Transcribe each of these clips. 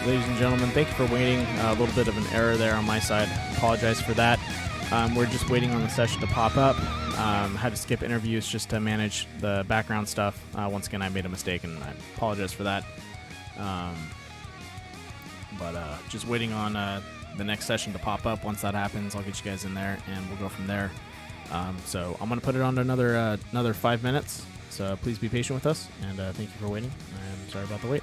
ladies and gentlemen, thank you for waiting. A little bit of an error there on my side. Apologize for that. We're just waiting on the session to pop up. Had to skip interviews just to manage the background stuff. Once again, I made a mistake, and I apologize for that. But just waiting on the next session to pop up. Once that happens, I'll get you guys in there, and we'll go from there. So I'm going to put it on to another 5 minutes. So please be patient with us, and thank you for waiting. I'm sorry about the wait.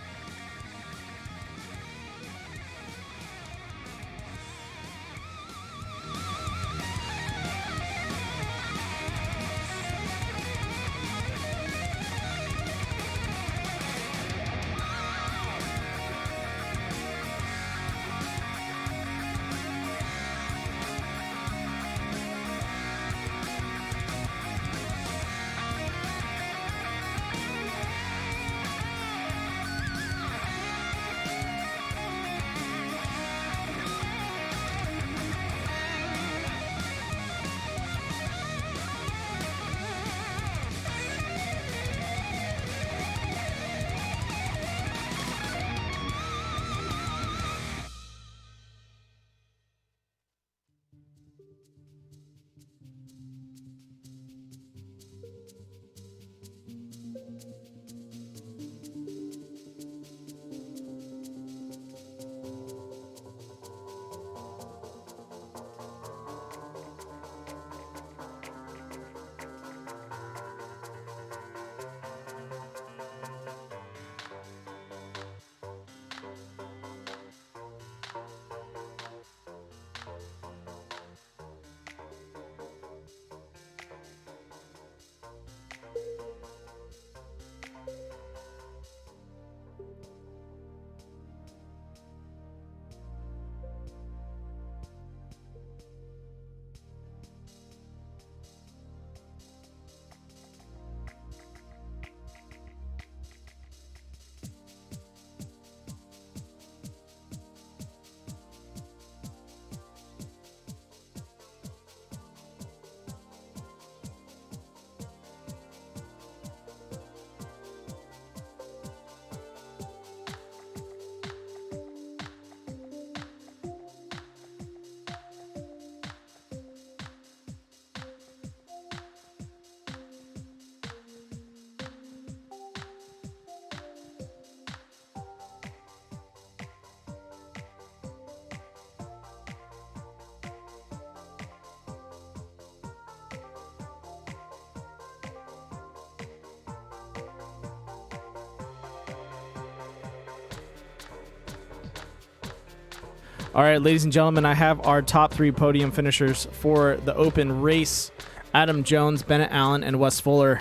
All right, ladies and gentlemen, I have our top 3 podium finishers for the open race. Adam Jones, Bennett Allen, and Wes Fuller.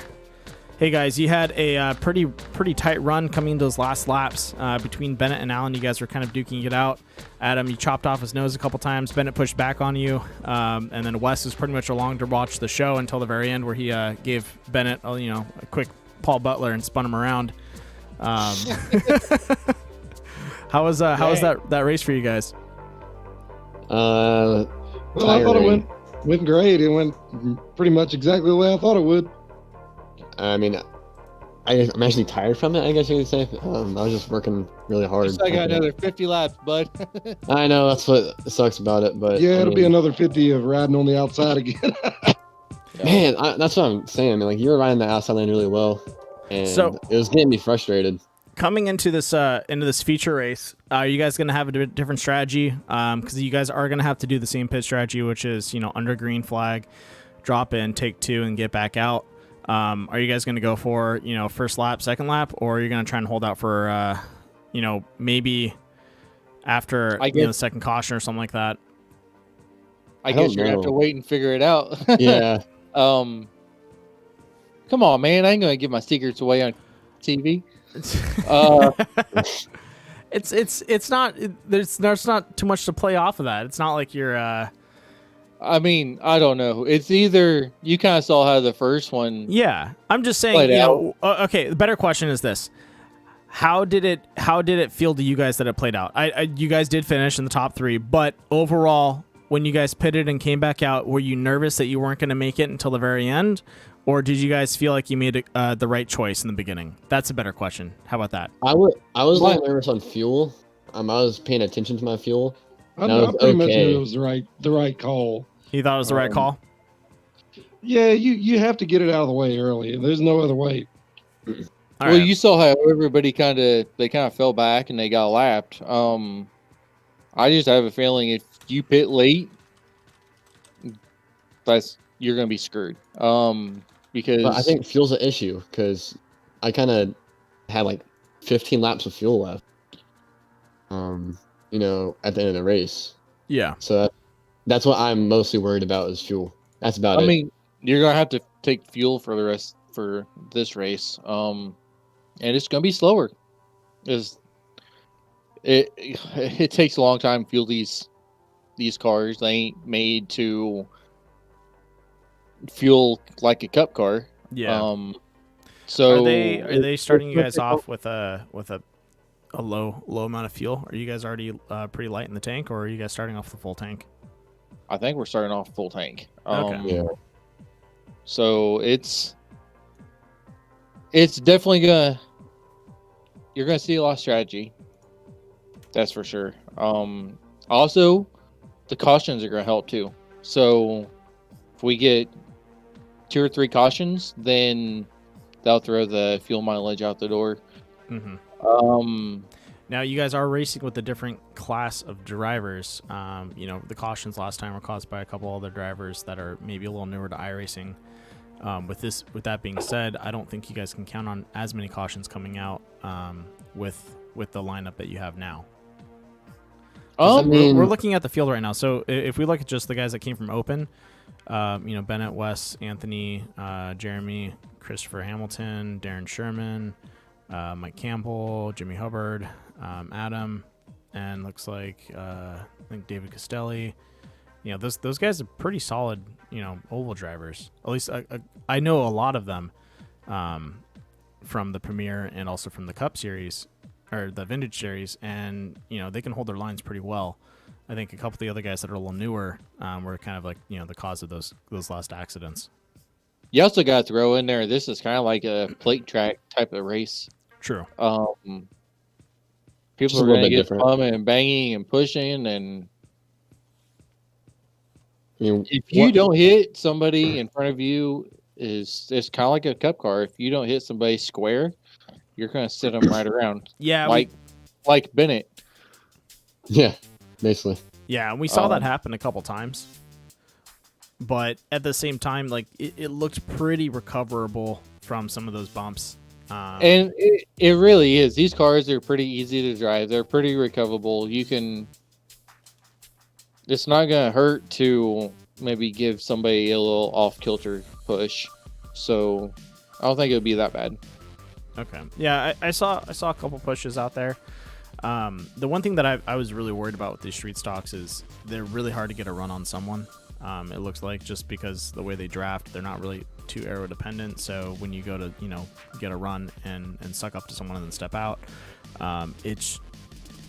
Hey, guys, you had a pretty tight run coming into those last laps. Between Bennett and Allen, you guys were kind of duking it out. Adam, you chopped off his nose a couple times. Bennett pushed back on you. And then Wes was pretty much along to watch the show until the very end where he gave Bennett a quick Paul Butler and spun him around. How was that race for you guys? Well, I thought it went great. It went pretty much exactly the way I thought it would. I mean, I'm actually tired from it, I guess you could say. I was just working really hard. I got another 50 laps, bud. I know, that's what sucks about it. But yeah, it'll be another 50 of riding on the outside again. Man, that's what I'm saying. I mean, like, you were riding the outside lane really well, and so it was getting me frustrated. Coming into this feature race, are you guys going to have a different strategy? Because you guys are going to have to do the same pit strategy, which is, under green flag, drop in, take 2, and get back out. Are you guys going to go for, first lap, second lap, or are you going to try and hold out for, maybe after the second caution or something like that? I guess you're going to have to wait and figure it out. Yeah. Come on, man. I ain't going to give my secrets away on TV. It's not there's not too much to play off of that. It's not like you're I mean, I don't know. It's either you kind of saw how the first one. Yeah, I'm just saying. Okay. The better question is this: How did it feel to you guys that it played out? You guys did finish in the top 3, but overall, when you guys pitted and came back out, were you nervous that you weren't going to make it until the very end? Or did you guys feel like you made the right choice in the beginning? That's a better question. How about that? I was a little nervous on fuel, I was paying attention to my fuel. I was pretty much okay. knew it was the right call. You thought it was the right call? Yeah, you have to get it out of the way early. There's no other way. All Well, right. you saw how everybody kind of fell back and they got lapped. I just have a feeling if you pit late, you're gonna be screwed. Because But I think fuel's an issue because I kind of had like 15 laps of fuel left. At the end of the race. Yeah. So that's what I'm mostly worried about is fuel. That's about it. I mean, you're gonna have to take fuel for this race. And it's gonna be slower. Because it takes a long time to fuel these cars. They ain't made to fuel like a cup car. Yeah. So are they starting you guys off with a low amount of fuel? Are you guys already pretty light in the tank, or are you guys starting off the full tank? I think we're starting off full tank. Okay. Yeah. So it's definitely you're gonna see a lot of strategy. That's for sure. Also, the cautions are gonna help too. So if we get 2 or 3 cautions, then that'll throw the fuel mileage out the door. Mm-hmm. Now you guys are racing with a different class of drivers. The cautions last time were caused by a couple other drivers that are maybe a little newer to iRacing. With that being said, I don't think you guys can count on as many cautions coming out with the lineup that you have now. We're looking at the field right now. So if we look at just the guys that came from Open, Bennett, Wes, Anthony, Jeremy, Christopher Hamilton, Darren Sherman, Mike Campbell, Jimmy Hubbard, Adam, and looks like I think David Castelli. Those guys are pretty solid, oval drivers. At least I know a lot of them from the Premier and also from the Cup Series or the Vintage Series, and they can hold their lines pretty well. I think a couple of the other guys that are a little newer were kind of like the cause of those last accidents. You also got to throw in there, this is kind of like a plate track type of race. True. People are going to get bumming and banging and pushing, and if you don't hit somebody in front of you, it's kind of like a cup car. If you don't hit somebody square, you're going to sit them right around. Yeah. Like Bennett. Yeah, basically. Yeah, and we saw that happen a couple times. But at the same time, like it looked pretty recoverable from some of those bumps. And it really is. These cars are pretty easy to drive. They're pretty recoverable. It's not going to hurt to maybe give somebody a little off-kilter push. So I don't think it would be that bad. Okay. Yeah, I saw a couple pushes out there. The one thing that I was really worried about with these street stocks is they're really hard to get a run on someone. It looks like just because the way they draft, they're not really too aero dependent. So when you go to get a run and suck up to someone and then step out,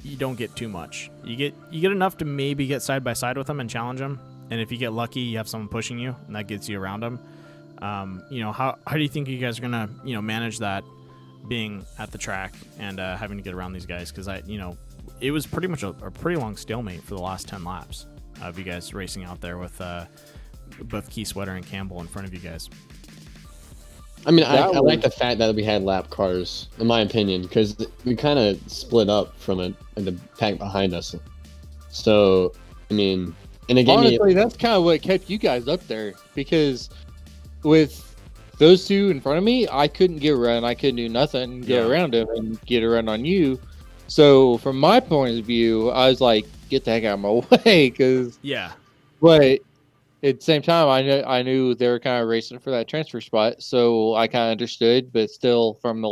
you don't get too much. You get enough to maybe get side by side with them and challenge them. And if you get lucky, you have someone pushing you, and that gets you around them. How do you think you guys are gonna manage that, being at the track and having to get around these guys? Because it was pretty much a pretty long stalemate for the last 10 laps of you guys racing out there with both Key Sweater and Campbell in front of you guys. I mean, I like the fact that we had lap cars, in my opinion, because we kind of split up from the pack behind us. So, I mean, and again, honestly, that's kind of what kept you guys up there, because with those two in front of me, I couldn't get a run. I couldn't do nothing, go around them and get a run on you. So from my point of view, I was like, get the heck out of my way, but at the same time, I knew they were kind of racing for that transfer spot, so I kind of understood. But still, from the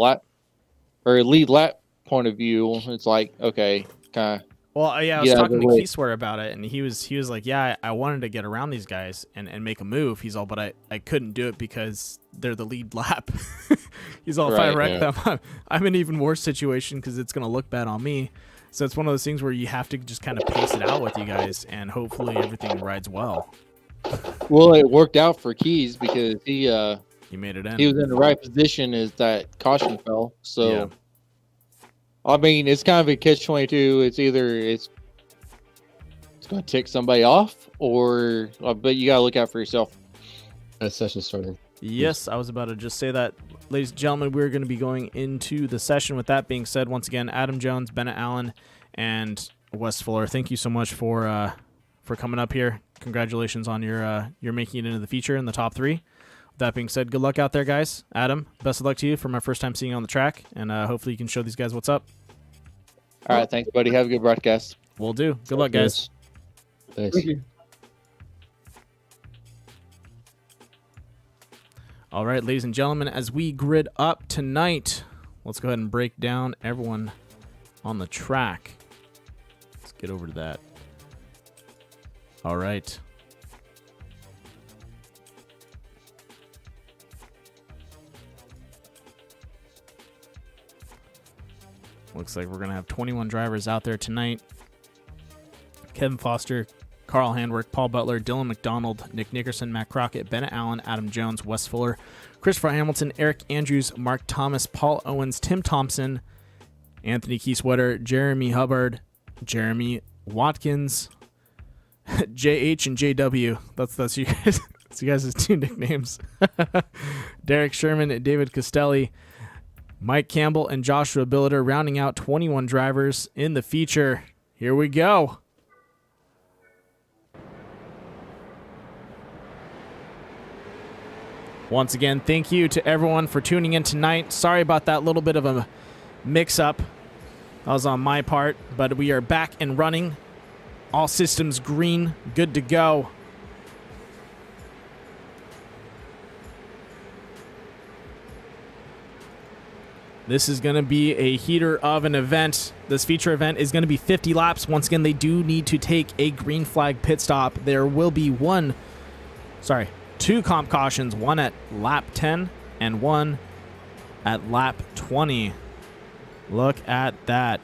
lead lap point of view, it's like, okay, kind of. Well, yeah, I was talking to Key Sweater about it, and he was like, yeah, I wanted to get around these guys and make a move. He's all, but I couldn't do it because they're the lead lap. He's all, if I wreck them, I'm in an even worse situation because it's going to look bad on me. So it's one of those things where you have to just kind of pace it out with you guys, and hopefully everything rides well. Well, it worked out for Keys because he made it in. He was in the right position as that caution fell. So I mean, it's kind of a catch-22. It's either it's going to tick somebody off, or but you got to look out for yourself. That session starting. Yes, I was about to just say that. Ladies and gentlemen, we're going to be going into the session. With that being said, once again, Adam Jones, Bennett Allen, and Wes Fuller, thank you so much for coming up here. Congratulations on your making it into the feature in the top 3. With that being said, good luck out there, guys. Adam, best of luck to you for my first time seeing you on the track, and hopefully you can show these guys what's up. All right, thanks, buddy. Have a good broadcast. Will do. Good luck, guys. Thanks. Thank you. All right, ladies and gentlemen, as we grid up tonight, let's go ahead and break down everyone on the track. Let's get over to that. All right. Looks like we're going to have 21 drivers out there tonight. Kevin Foster, Carl Handwerk, Paul Butler, Dylan McDonald, Nick Nickerson, Matt Crockett, Bennett Allen, Adam Jones, Wes Fuller, Christopher Hamilton, Eric Andrews, Mark Thomas, Paul Owens, Tim Thompson, Anthony Kieswetter, Jeremy Hubbard, Jeremy Watkins, JH and JW. That's you guys. That's you guys' 2 nicknames. Derek Sherman, David Costelli, Mike Campbell, and Joshua Billiter, rounding out 21 drivers in the feature. Here we go. Once again, thank you to everyone for tuning in tonight. Sorry about that little bit of a mix-up. That was on my part, but we are back and running. All systems green, good to go. This is going to be a heater of an event. This feature event is going to be 50 laps. Once again, they do need to take a green flag pit stop. There will be 2 comp cautions, one at lap 10 and one at lap 20. Look at that.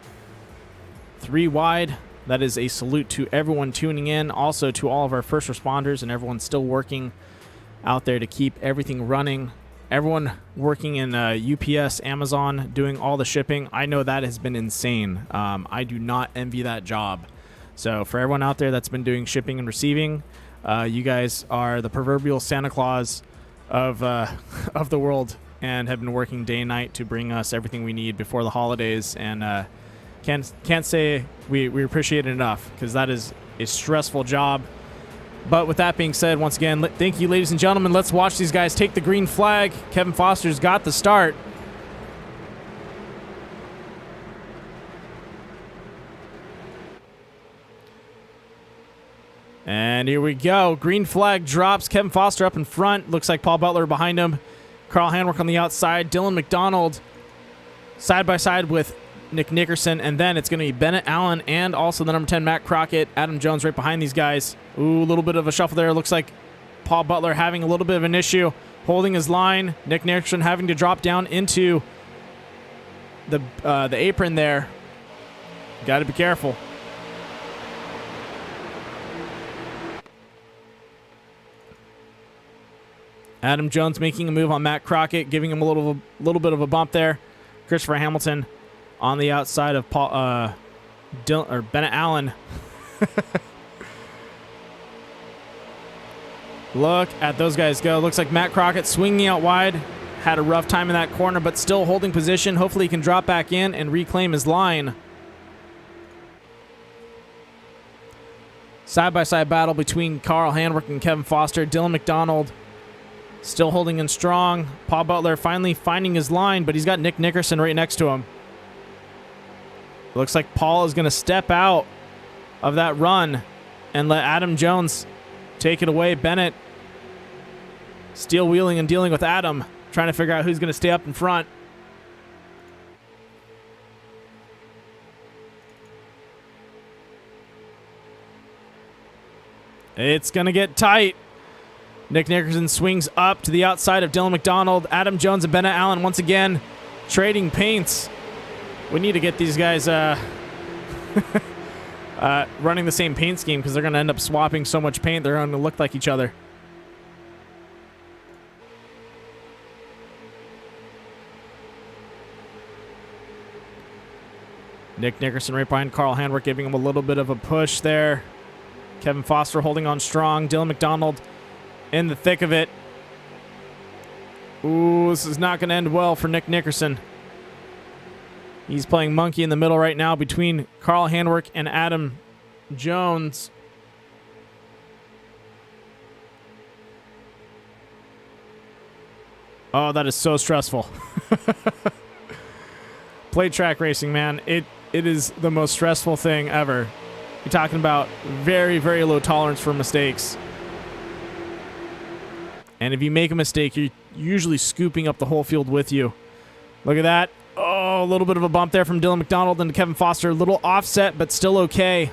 3 wide. That is a salute to everyone tuning in. Also to all of our first responders and everyone still working out there to keep everything running. Everyone working in UPS, Amazon, doing all the shipping. I know that has been insane. I do not envy that job. So for everyone out there that's been doing shipping and receiving, you guys are the proverbial Santa Claus of the world and have been working day and night to bring us everything we need before the holidays. And can't say we appreciate it enough, because that is a stressful job. But with that being said, once again, thank you, ladies and gentlemen. Let's watch these guys take the green flag. Kevin Foster's got the start. And here we go. Green flag drops. Kevin Foster up in front. Looks like Paul Butler behind him. Carl Handwerk on the outside. Dylan McDonald side by side with Nick Nickerson. And then it's going to be Bennett Allen and also the number 10, Matt Crockett. Adam Jones right behind these guys. Ooh, a little bit of a shuffle there. Looks like Paul Butler having a little bit of an issue holding his line. Nick Nickerson having to drop down into the apron there. Got to be careful. Adam Jones making a move on Matt Crockett, giving him a little bit of a bump there. Christopher Hamilton on the outside of Bennett Allen. Look at those guys go. Looks like Matt Crockett swinging out wide. Had a rough time in that corner, but still holding position. Hopefully he can drop back in and reclaim his line. Side-by-side battle between Carl Handwerk and Kevin Foster. Dylan McDonald still holding in strong. Paul Butler finally finding his line, but he's got Nick Nickerson right next to him. Looks like Paul is going to step out of that run and let Adam Jones take it away. Bennett steel wheeling and dealing with Adam, trying to figure out who's going to stay up in front. It's going to get tight. Nick Nickerson swings up to the outside of Dylan McDonald. Adam Jones and Bennett Allen once again trading paints. We need to get these guys running the same paint scheme, because they're going to end up swapping so much paint they're going to look like each other. Nick Nickerson right behind Carl Handwerk, giving him a little bit of a push there. Kevin Foster holding on strong. Dylan McDonald in the thick of it. Ooh, this is not going to end well for Nick Nickerson. He's playing monkey in the middle right now between Carl Handwerk and Adam Jones. Oh, that is so stressful. Plate track racing, man. It is the most stressful thing ever. You're talking about very, very low tolerance for mistakes. And if you make a mistake, you're usually scooping up the whole field with you. Look at that. Oh, a little bit of a bump there from Dylan McDonald into Kevin Foster. A little offset, but still okay.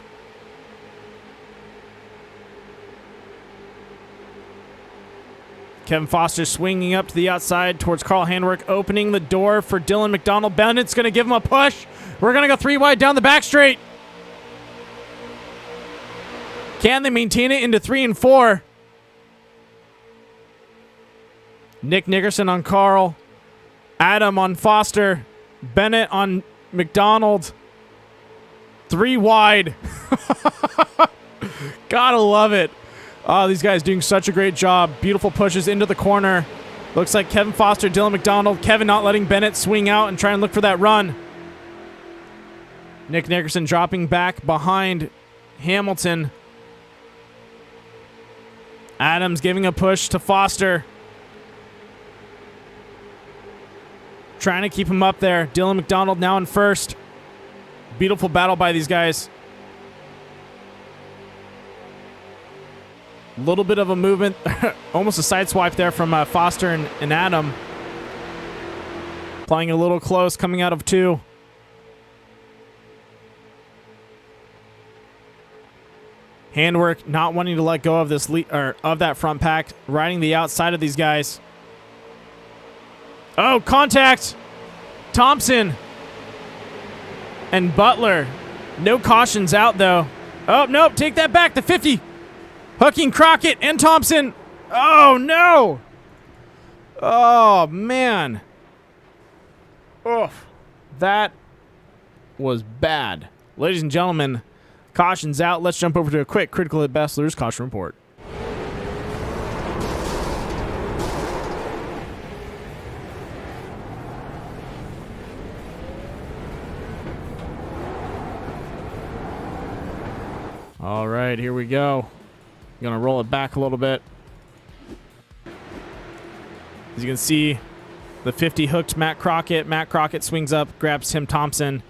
Kevin Foster swinging up to the outside towards Carl Handwerk, opening the door for Dylan McDonald. Bennett's going to give him a push. We're going to go 3 wide down the back straight. Can they maintain it into 3 and 4? Nick Nickerson on Carl. Adam on Foster. Bennett on McDonald. 3 wide. Gotta love it. Oh, these guys doing such a great job. Beautiful pushes into the corner. Looks like Kevin Foster, Dylan McDonald. Kevin not letting Bennett swing out and try and look for that run. Nick Nickerson dropping back behind Hamilton. Adams giving a push to Foster. Trying to keep him up there. Dylan McDonald now in first. Beautiful battle by these guys. A little bit of a movement. Almost a side swipe there from Foster and Adam. Playing a little close, coming out of 2. Handwerk not wanting to let go of this of that front pack, riding the outside of these guys. Oh, contact! Thompson and Butler. No cautions out, though. Oh, nope, take that back. The 50. Hooking Crockett and Thompson. Oh, no. Oh, man. Oh, that was bad. Ladies and gentlemen, cautions out. Let's jump over to a quick Critical Hit Bachelor's caution report. All right, here we go. Going to roll it back a little bit. As you can see, the 50 hooked Matt Crockett. Matt Crockett swings up, grabs Tim Thompson.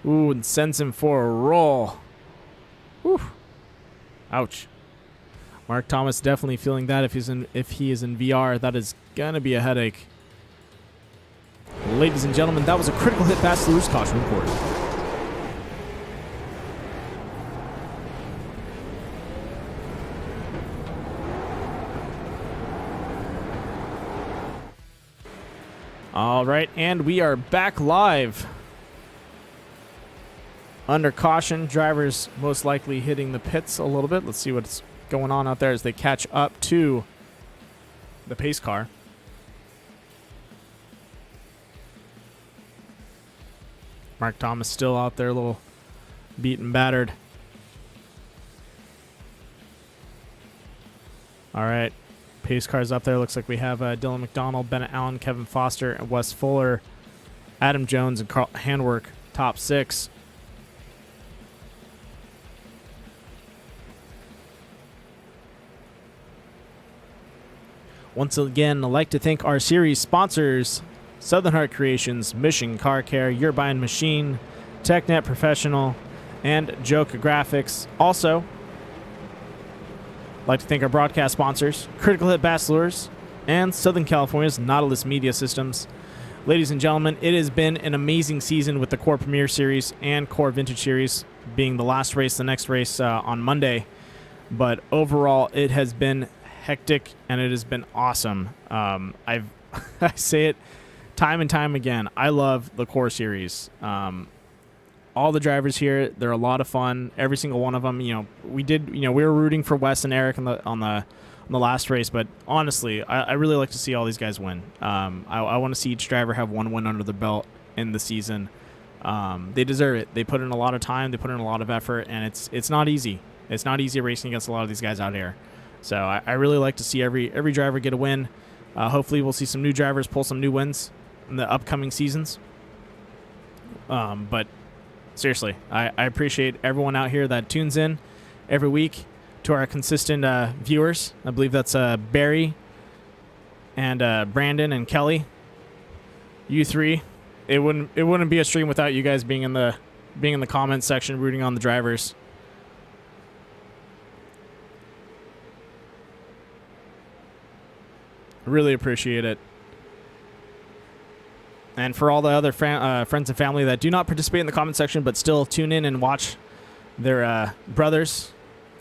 Ooh, and sends him for a roll. Whew. Ouch. Mark Thomas definitely feeling that if he is in VR. That is going to be a headache. Ladies and gentlemen, that was a Critical Hit Bachelor's caution report. All right, and we are back live. Under caution, drivers most likely hitting the pits a little bit. Let's see what's going on out there as they catch up to the pace car. Mark Thomas still out there, a little beat and battered. All right. Pace cars up there. Looks like we have Dylan McDonald, Bennett Allen, Kevin Foster, and Wes Fuller, Adam Jones, and Carl Handwerk, top 6. Once again, I'd like to thank our series sponsors, Southern Heart Creations, Mission Car Care, Your Buying Machine, TechNet Professional, and Joka Graphics. Also, I'd like to thank our broadcast sponsors, Critical Hit Bachelors, and Southern California's Nautilus Media Systems. Ladies and gentlemen, it has been an amazing season with the Core Premier Series and Core Vintage Series being the last race, the next race on Monday. But overall, it has been hectic and it has been awesome. I say it time and time again. I love the Core Series. All the drivers here, they're a lot of fun. Every single one of them. We were rooting for Wes and Eric on the last race, but honestly, I really like to see all these guys win. I want to see each driver have one win under the belt in the season. They deserve it. They put in a lot of time. They put in a lot of effort, and it's not easy. It's not easy racing against a lot of these guys out here. So I really like to see every driver get a win. Hopefully we'll see some new drivers pull some new wins in the upcoming seasons. But seriously, I appreciate everyone out here that tunes in every week. To our consistent viewers, I believe that's Barry and Brandon and Kelly. You three, it wouldn't be a stream without you guys being in the comments section rooting on the drivers. Really appreciate it. And for all the other friends and family that do not participate in the comment section but still tune in and watch their brothers,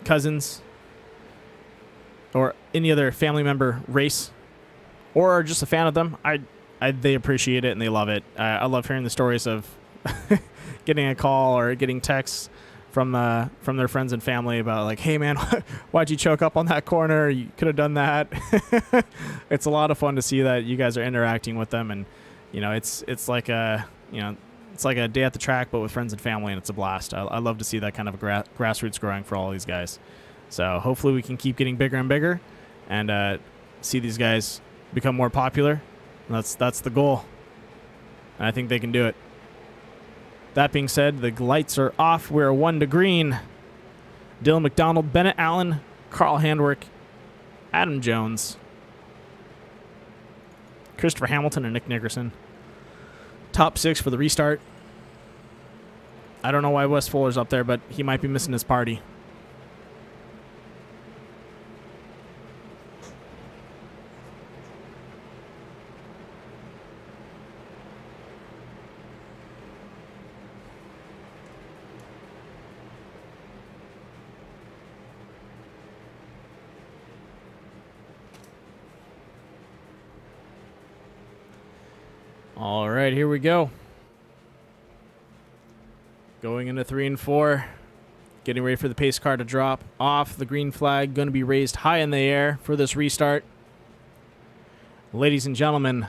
cousins, or any other family member race, or are just a fan of them, they appreciate it and they love it. I love hearing the stories of getting a call or getting texts from their friends and family about like, hey man, why'd you choke up on that corner? You could have done that. It's a lot of fun to see that you guys are interacting with them, and it's like a day at the track but with friends and family, and it's a blast. I love to see that kind of grassroots growing for all these guys. So hopefully we can keep getting bigger and bigger and see these guys become more popular. That's the goal, and I think they can do it. That being said, the lights are off. We're 1 to green. Dylan McDonald, Bennett Allen, Carl Handwerk, Adam Jones, Christopher Hamilton, and Nick Nickerson. Top 6 for the restart. I don't know why Wes Fuller's up there, but he might be missing his party. All right, here we go. Going into 3 and 4. Getting ready for the pace car to drop off. The green flag going to be raised high in the air for this restart. Ladies and gentlemen,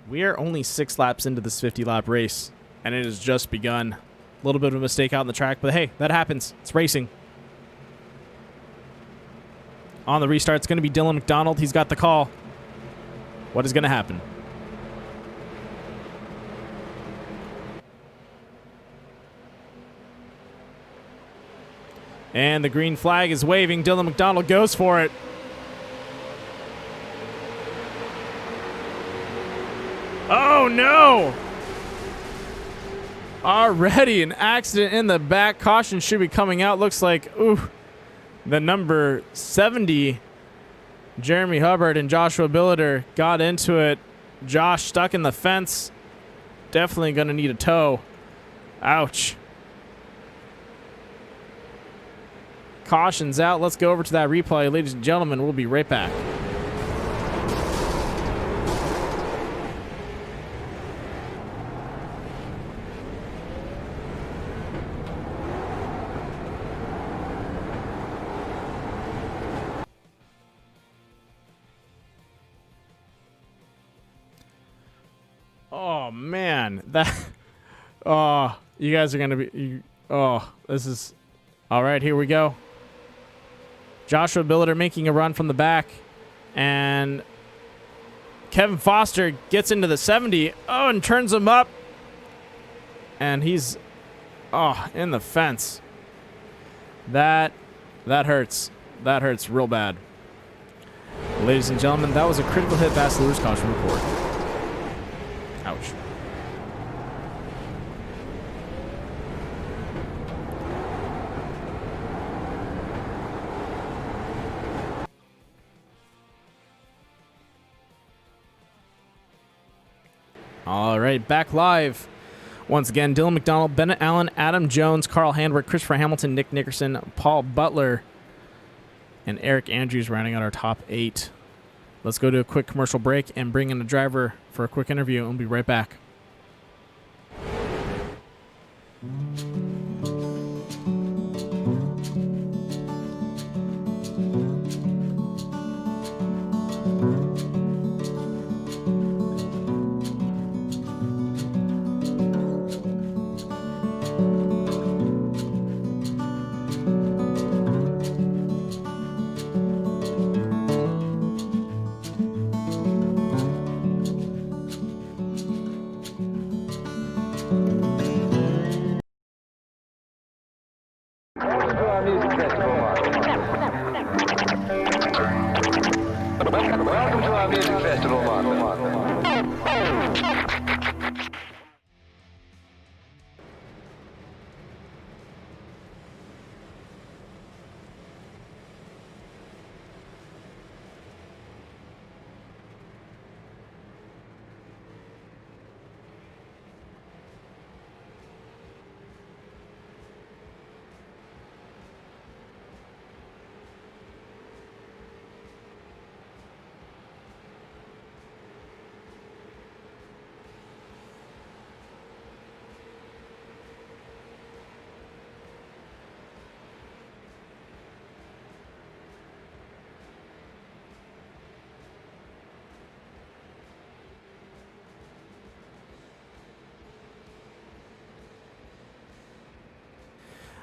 we are only 6 laps into this 50-lap race, and it has just begun. A little bit of a mistake out on the track, but hey, that happens. It's racing. On the restart, it's going to be Dylan McDonald. He's got the call. What is going to happen? And the green flag is waving. Dylan McDonald goes for it. Oh, no! Already an accident in the back. Caution should be coming out. Looks like, the number 70, Jeremy Hubbard and Joshua Billiter got into it. Josh stuck in the fence. Definitely going to need a tow. Ouch. Caution's out. Let's go over to that replay. Ladies and gentlemen, we'll be right back. Oh man, you guys are gonna be. This is all right. Here we go. Joshua Billiter making a run from the back, and Kevin Foster gets into the 70. And turns him up, and he's in the fence. That hurts. That hurts real bad. Ladies and gentlemen, that was a critical hit Bass Lures caution report. Ouch. All right, back live. Once again, Dylan McDonald, Bennett Allen, Adam Jones, Carl Handwerk, Christopher Hamilton, Nick Nickerson, Paul Butler, and Eric Andrews rounding out our top 8. Let's go to a quick commercial break and bring in a driver for a quick interview, and we'll be right back. Welcome to our music festival, Mark.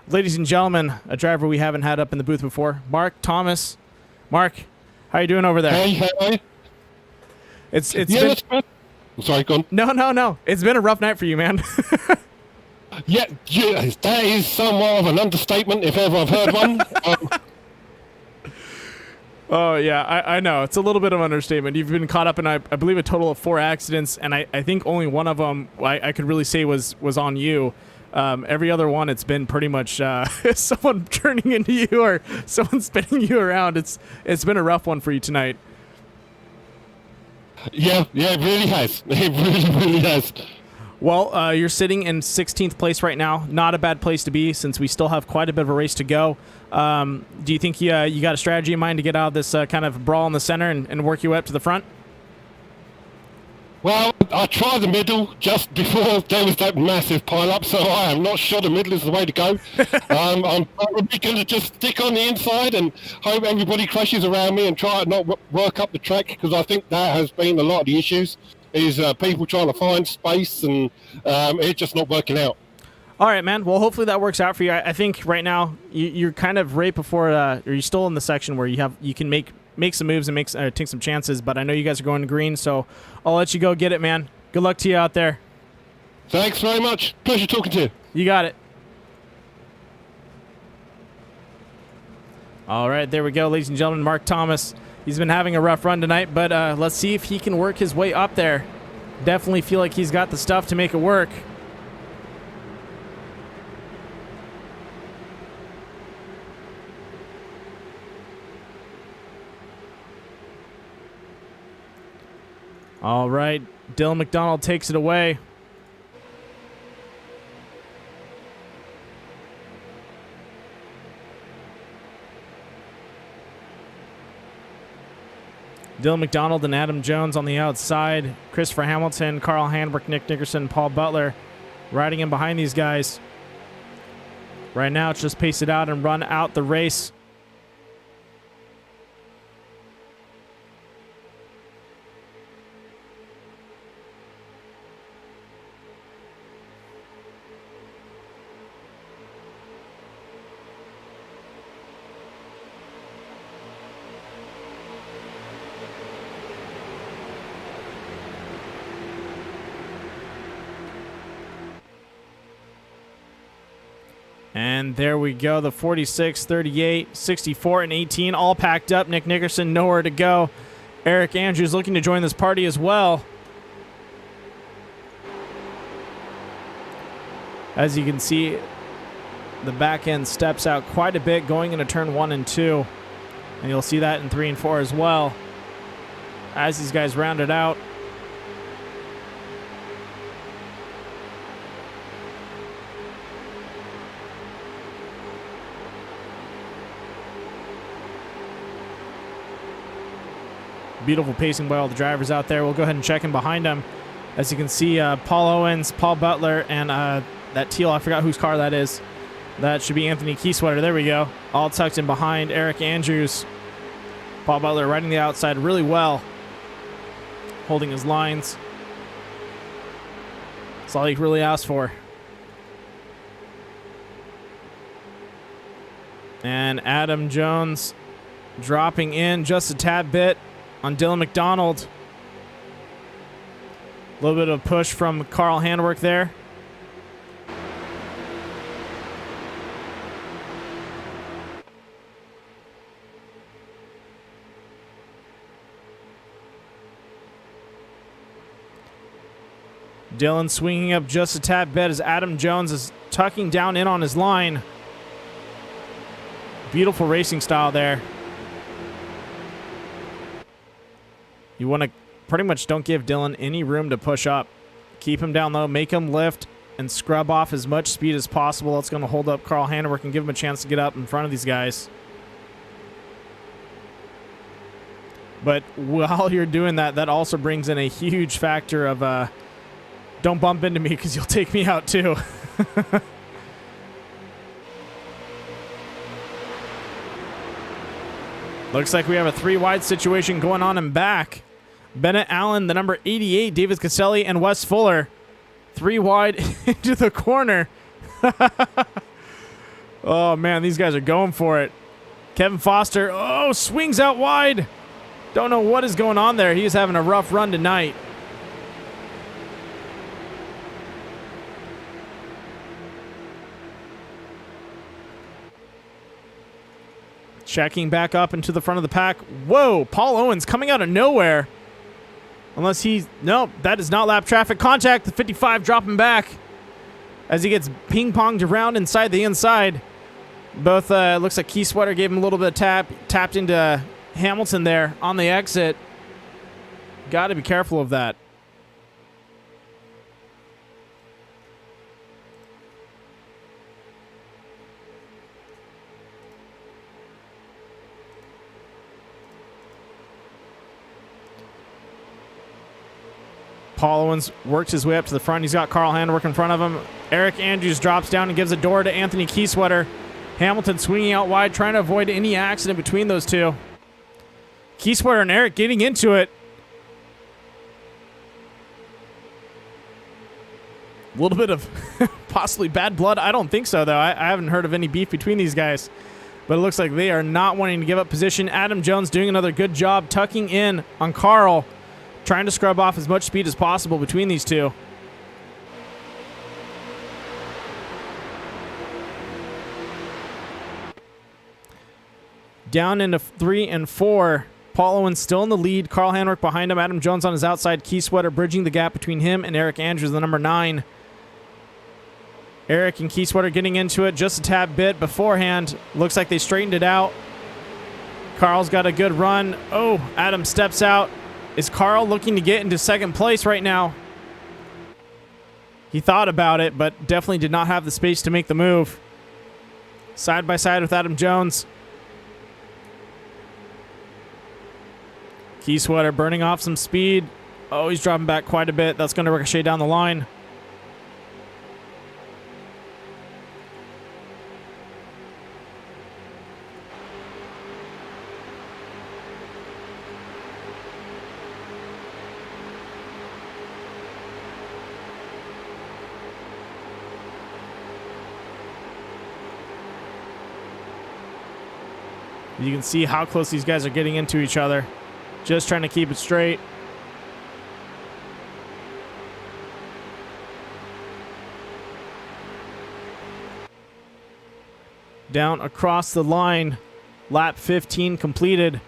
Ladies and gentlemen, a driver we haven't had up in the booth before, Mark Thomas. Mark, how you doing over there? Hey, how are you? It's yeah, been... that's fine. I'm sorry, go on. No. It's been a rough night for you, man. Yeah, that is somewhat of an understatement if ever I've heard one. Oh, yeah, I know. It's a little bit of an understatement. You've been caught up in, I believe, a total of 4 accidents, and I think only one of them I could really say was on you. Every other one, it's been pretty much someone turning into you or someone spinning you around. It's been a rough one for you tonight. Yeah, it really has. It really has. Well, you're sitting in 16th place right now. Not a bad place to be since we still have quite a bit of a race to go. Do you think you got a strategy in mind to get out of this kind of brawl in the center and work your way up to the front? Well, I tried the middle just before there was that massive pile-up, so I am not sure the middle is the way to go. I'm probably going to just stick on the inside and hope everybody crashes around me and try to not work up the track, because I think that has been a lot of the issues, is people trying to find space and it's just not working out. All right, man. Well, hopefully that works out for you. I think right now you're kind of right before, or you're still in the section where you can make some moves and take some chances, but I know you guys are going to green, so I'll let you go get it, man. Good luck to you out there. Thanks very much. Pleasure talking to you. You got it. All right, there we go, ladies and gentlemen. Mark Thomas. He's been having a rough run tonight, but let's see if he can work his way up there. Definitely feel like he's got the stuff to make it work. All right, Dylan McDonald takes it away. Dylan McDonald and Adam Jones on the outside. Christopher Hamilton, Carl Handwerk, Nick Nickerson, Paul Butler riding in behind these guys. Right now, it's just pace it out and run out the race. And there we go, the 46, 38, 64, and 18 all packed up. Nick Nickerson nowhere to go. Eric Andrews looking to join this party as well. As you can see, the back end steps out quite a bit going into turn 1 and 2. And you'll see that in 3 and 4 as well. As these guys round it out. Beautiful pacing by all the drivers out there. We'll go ahead and check in behind them. As you can see, Paul Owens, Paul Butler, and that teal, I forgot whose car that is. That should be Anthony Keysweater. There we go. All tucked in behind Eric Andrews. Paul Butler riding the outside really well. Holding his lines. That's all he really asked for. And Adam Jones dropping in just a tad bit on Dylan McDonald. A little bit of push from Carl Handwerk there. Dylan swinging up just a tad bit as Adam Jones is tucking down in on his line. Beautiful racing style there. You want to pretty much don't give Dylan any room to push up. Keep him down low, make him lift, and scrub off as much speed as possible. That's going to hold up Carl Handwerk and give him a chance to get up in front of these guys. But while you're doing that, that also brings in a huge factor of don't bump into me because you'll take me out too. Looks like we have a 3-wide situation going on in back. Bennett Allen, the number 88, David Caselli, and Wes Fuller. 3 wide into the corner. Oh, man, these guys are going for it. Kevin Foster, swings out wide. Don't know what is going on there. He is having a rough run tonight. Checking back up into the front of the pack. Whoa, Paul Owens coming out of nowhere. Unless he's... No, that is not lap traffic. Contact, the 55 dropping back as he gets ping-ponged around inside the inside. Both, looks like Key Sweater gave him a little bit of tapped into Hamilton there on the exit. Got to be careful of that. Paul Owens works his way up to the front. He's got Carl Handwerk in front of him. Eric Andrews drops down and gives a door to Anthony Keysweater. Hamilton swinging out wide, trying to avoid any accident between those two. Keysweater and Eric getting into it. A little bit of possibly bad blood. I don't think so, though. I haven't heard of any beef between these guys. But it looks like they are not wanting to give up position. Adam Jones doing another good job tucking in on Carl, trying to scrub off as much speed as possible between these two. Down into 3 and 4. Paul Owens still in the lead. Carl Handwerk behind him. Adam Jones on his outside. Key Sweater bridging the gap between him and Eric Andrews, the number 9. Eric and Key Sweater getting into it just a tad bit beforehand. Looks like they straightened it out. Carl's got a good run. Oh, Adam steps out. Is Carl looking to get into second place right now? He thought about it, but definitely did not have the space to make the move. Side by side with Adam Jones. Key Sweater burning off some speed. Oh, he's dropping back quite a bit. That's going to ricochet down the line. You can see how close these guys are getting into each other. Just trying to keep it straight. Down across the line. Lap 15 completed.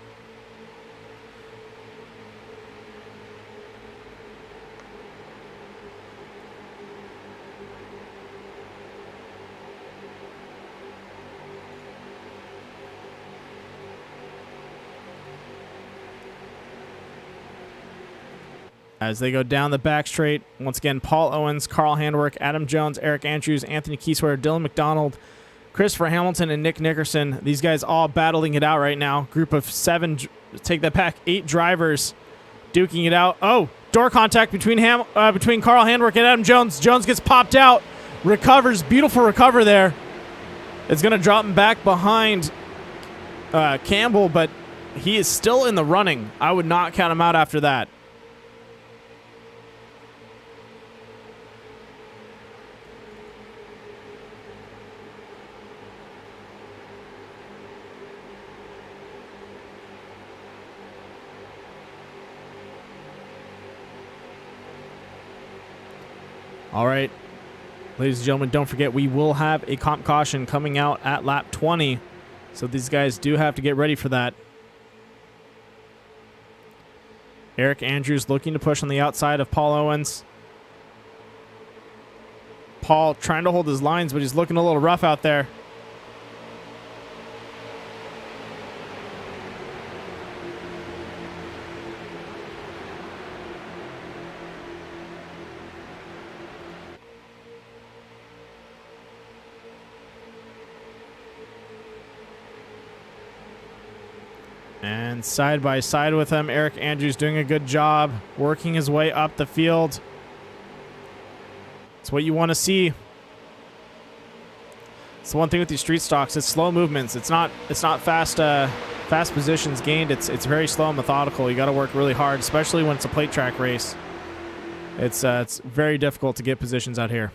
As they go down the back straight, once again, Paul Owens, Carl Handwerk, Adam Jones, Eric Andrews, Anthony Keysweater, Dylan McDonald, Christopher Hamilton, and Nick Nickerson. These guys all battling it out right now. Group of 7, take that back, 8 drivers duking it out. Oh, door contact between Carl Handwerk and Adam Jones. Jones gets popped out, recovers, beautiful recover there. It's going to drop him back behind Campbell, but he is still in the running. I would not count him out after that. All right, ladies and gentlemen, don't forget we will have a comp caution coming out at lap 20. So these guys do have to get ready for that. Eric Andrews looking to push on the outside of Paul Owens. Paul trying to hold his lines, but he's looking a little rough out there. And side by side with him, Eric Andrews doing a good job working his way up the field. It's what you want to see. It's the one thing with these street stocks. It's slow movements. It's not fast positions gained. It's very slow and methodical. You got to work really hard, especially when it's a plate track race. It's very difficult to get positions out here.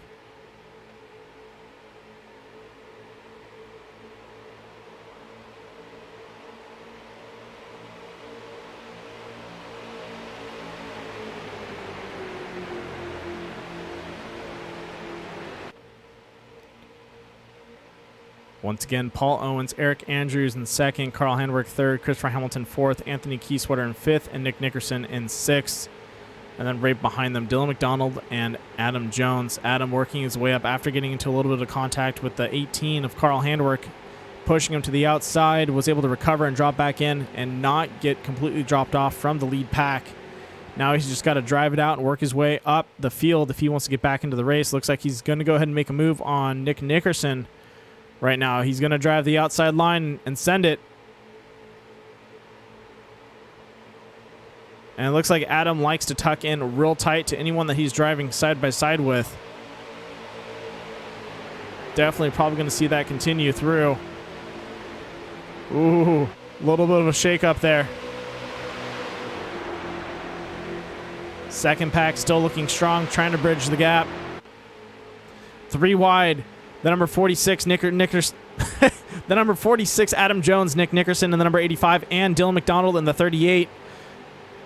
Once again, Paul Owens, Eric Andrews in second, Carl Handwerk third, Christopher Hamilton fourth, Anthony Kieswetter in fifth, and Nick Nickerson in sixth. And then right behind them, Dylan McDonald and Adam Jones. Adam working his way up after getting into a little bit of contact with the 18 of Carl Handwerk, pushing him to the outside, was able to recover and drop back in and not get completely dropped off from the lead pack. Now he's just got to drive it out and work his way up the field if he wants to get back into the race. Looks like he's going to go ahead and make a move on Nick Nickerson. Right now, he's going to drive the outside line and send it. And it looks like Adam likes to tuck in real tight to anyone that he's driving side by side with. Definitely probably going to see that continue through. Ooh, a little bit of a shake up there. Second pack still looking strong, trying to bridge the gap. 3 wide. The number 46, the number 46, Adam Jones, Nick Nickerson in the number 85, and Dylan McDonald in the 38.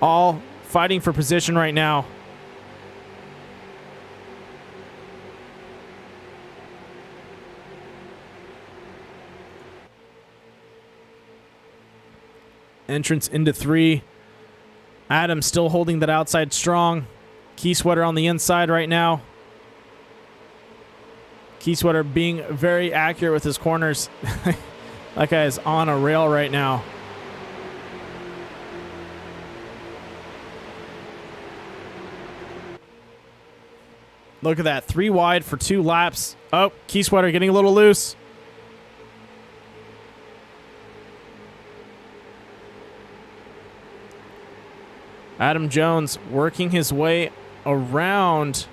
All fighting for position right now. Entrance into 3. Adam still holding that outside strong. Kieswetter on the inside right now. Kieswetter being very accurate with his corners. That guy is on a rail right now. Look at that. 3 wide for 2 laps. Oh, Kieswetter getting a little loose. Adam Jones working his way around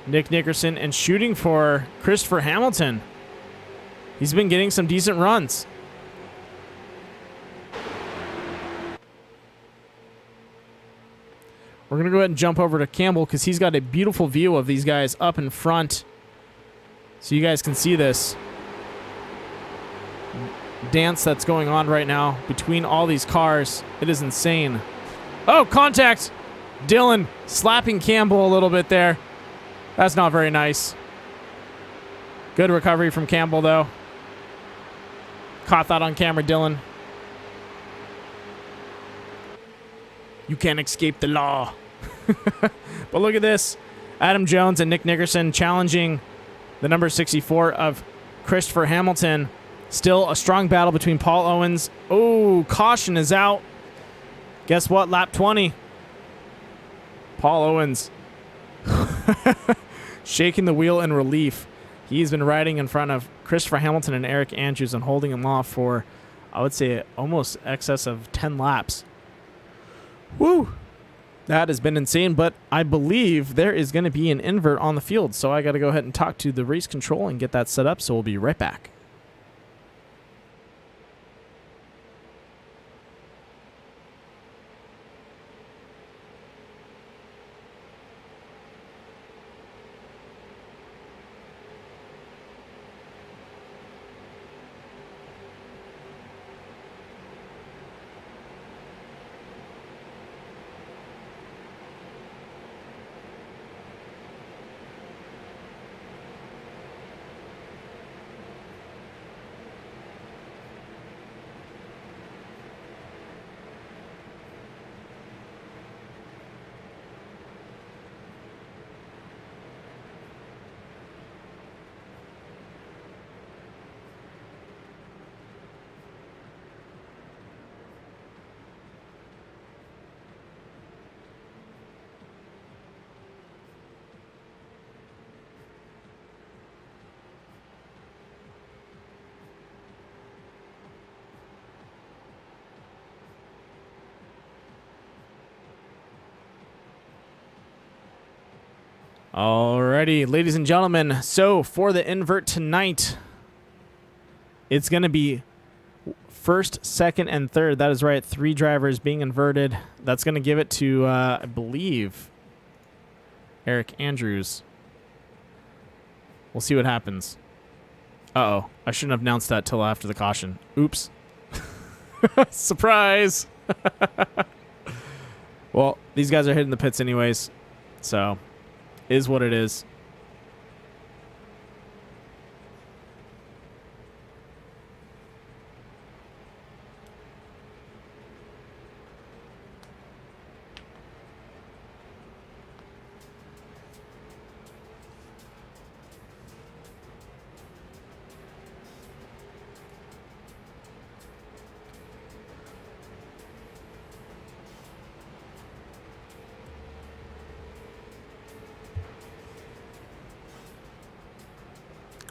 Nick Nickerson and shooting for Christopher Hamilton. He's been getting some decent runs. We're going to go ahead and jump over to Campbell because he's got a beautiful view of these guys up in front. So you guys can see this dance that's going on right now between all these cars. It is insane. Oh, contact! Dylan slapping Campbell a little bit there. That's not very nice. Good recovery from Campbell, though. Caught that on camera, Dylan. You can't escape the law. But look at this. Adam Jones and Nick Nickerson challenging the number 64 of Christopher Hamilton. Still a strong battle between Paul Owens. Oh, caution is out. Guess what? Lap 20. Paul Owens shaking the wheel in relief. He's been riding in front of Christopher Hamilton and Eric Andrews and holding him off for, I would say, almost excess of 10 laps. Woo! That has been insane, but I believe there is going to be an invert on the field, so I got to go ahead and talk to the race control and get that set up, so we'll be right back. Alrighty, ladies and gentlemen. So for the invert tonight, it's going to be first, second, and third. That is right. 3 drivers being inverted. That's going to give it to, I believe, Eric Andrews. We'll see what happens. Uh-oh. I shouldn't have announced that till after the caution. Oops. Surprise! Well, these guys are hitting the pits anyways, so is what it is.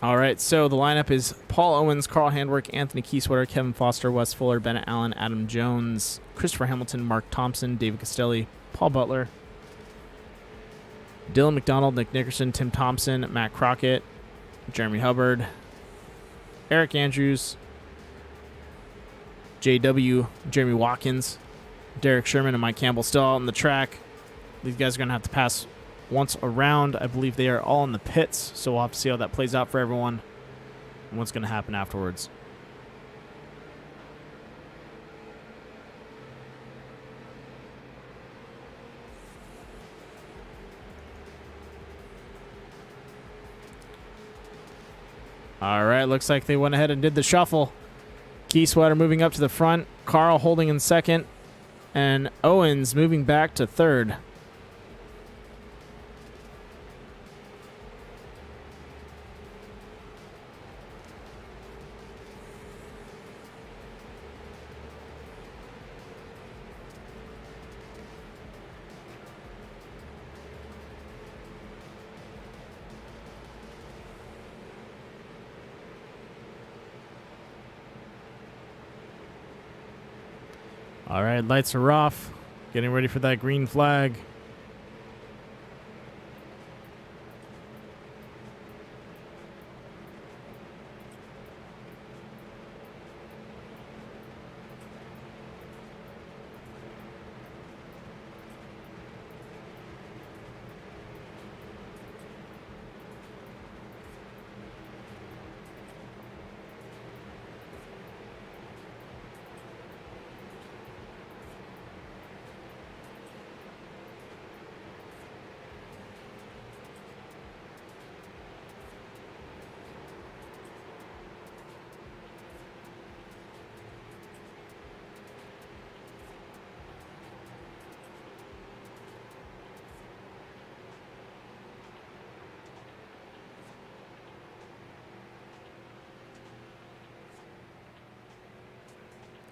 All right, so the lineup is Paul Owens, Carl Handwerk, Anthony Kieswetter, Kevin Foster, Wes Fuller, Bennett Allen, Adam Jones, Christopher Hamilton, Mark Thompson, David Castelli, Paul Butler, Dylan McDonald, Nick Nickerson, Tim Thompson, Matt Crockett, Jeremy Hubbard, Eric Andrews, JW, Jeremy Watkins, Derek Sherman, and Mike Campbell still out on the track. These guys are going to have to pass once around. I believe they are all in the pits, so we'll have to see how that plays out for everyone and what's going to happen afterwards. All right, looks like they went ahead and did the shuffle. Kieswetter moving up to the front, Carl holding in second, and Owens moving back to third. All right, lights are off. Getting ready for that green flag.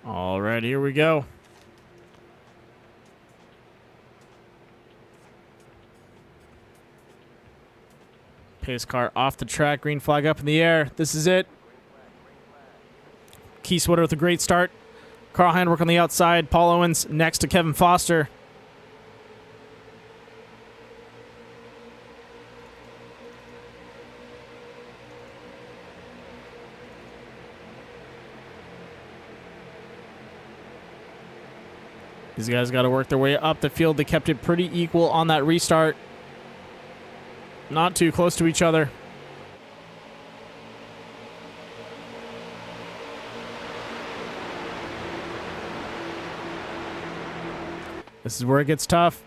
All right, here we go. Pace car off the track, green flag up in the air. This is it. Kieswetter with a great start. Carl Handwerk on the outside. Paul Owens next to Kevin Foster. These guys got to work their way up the field. They kept it pretty equal on that restart. Not too close to each other. This is where it gets tough.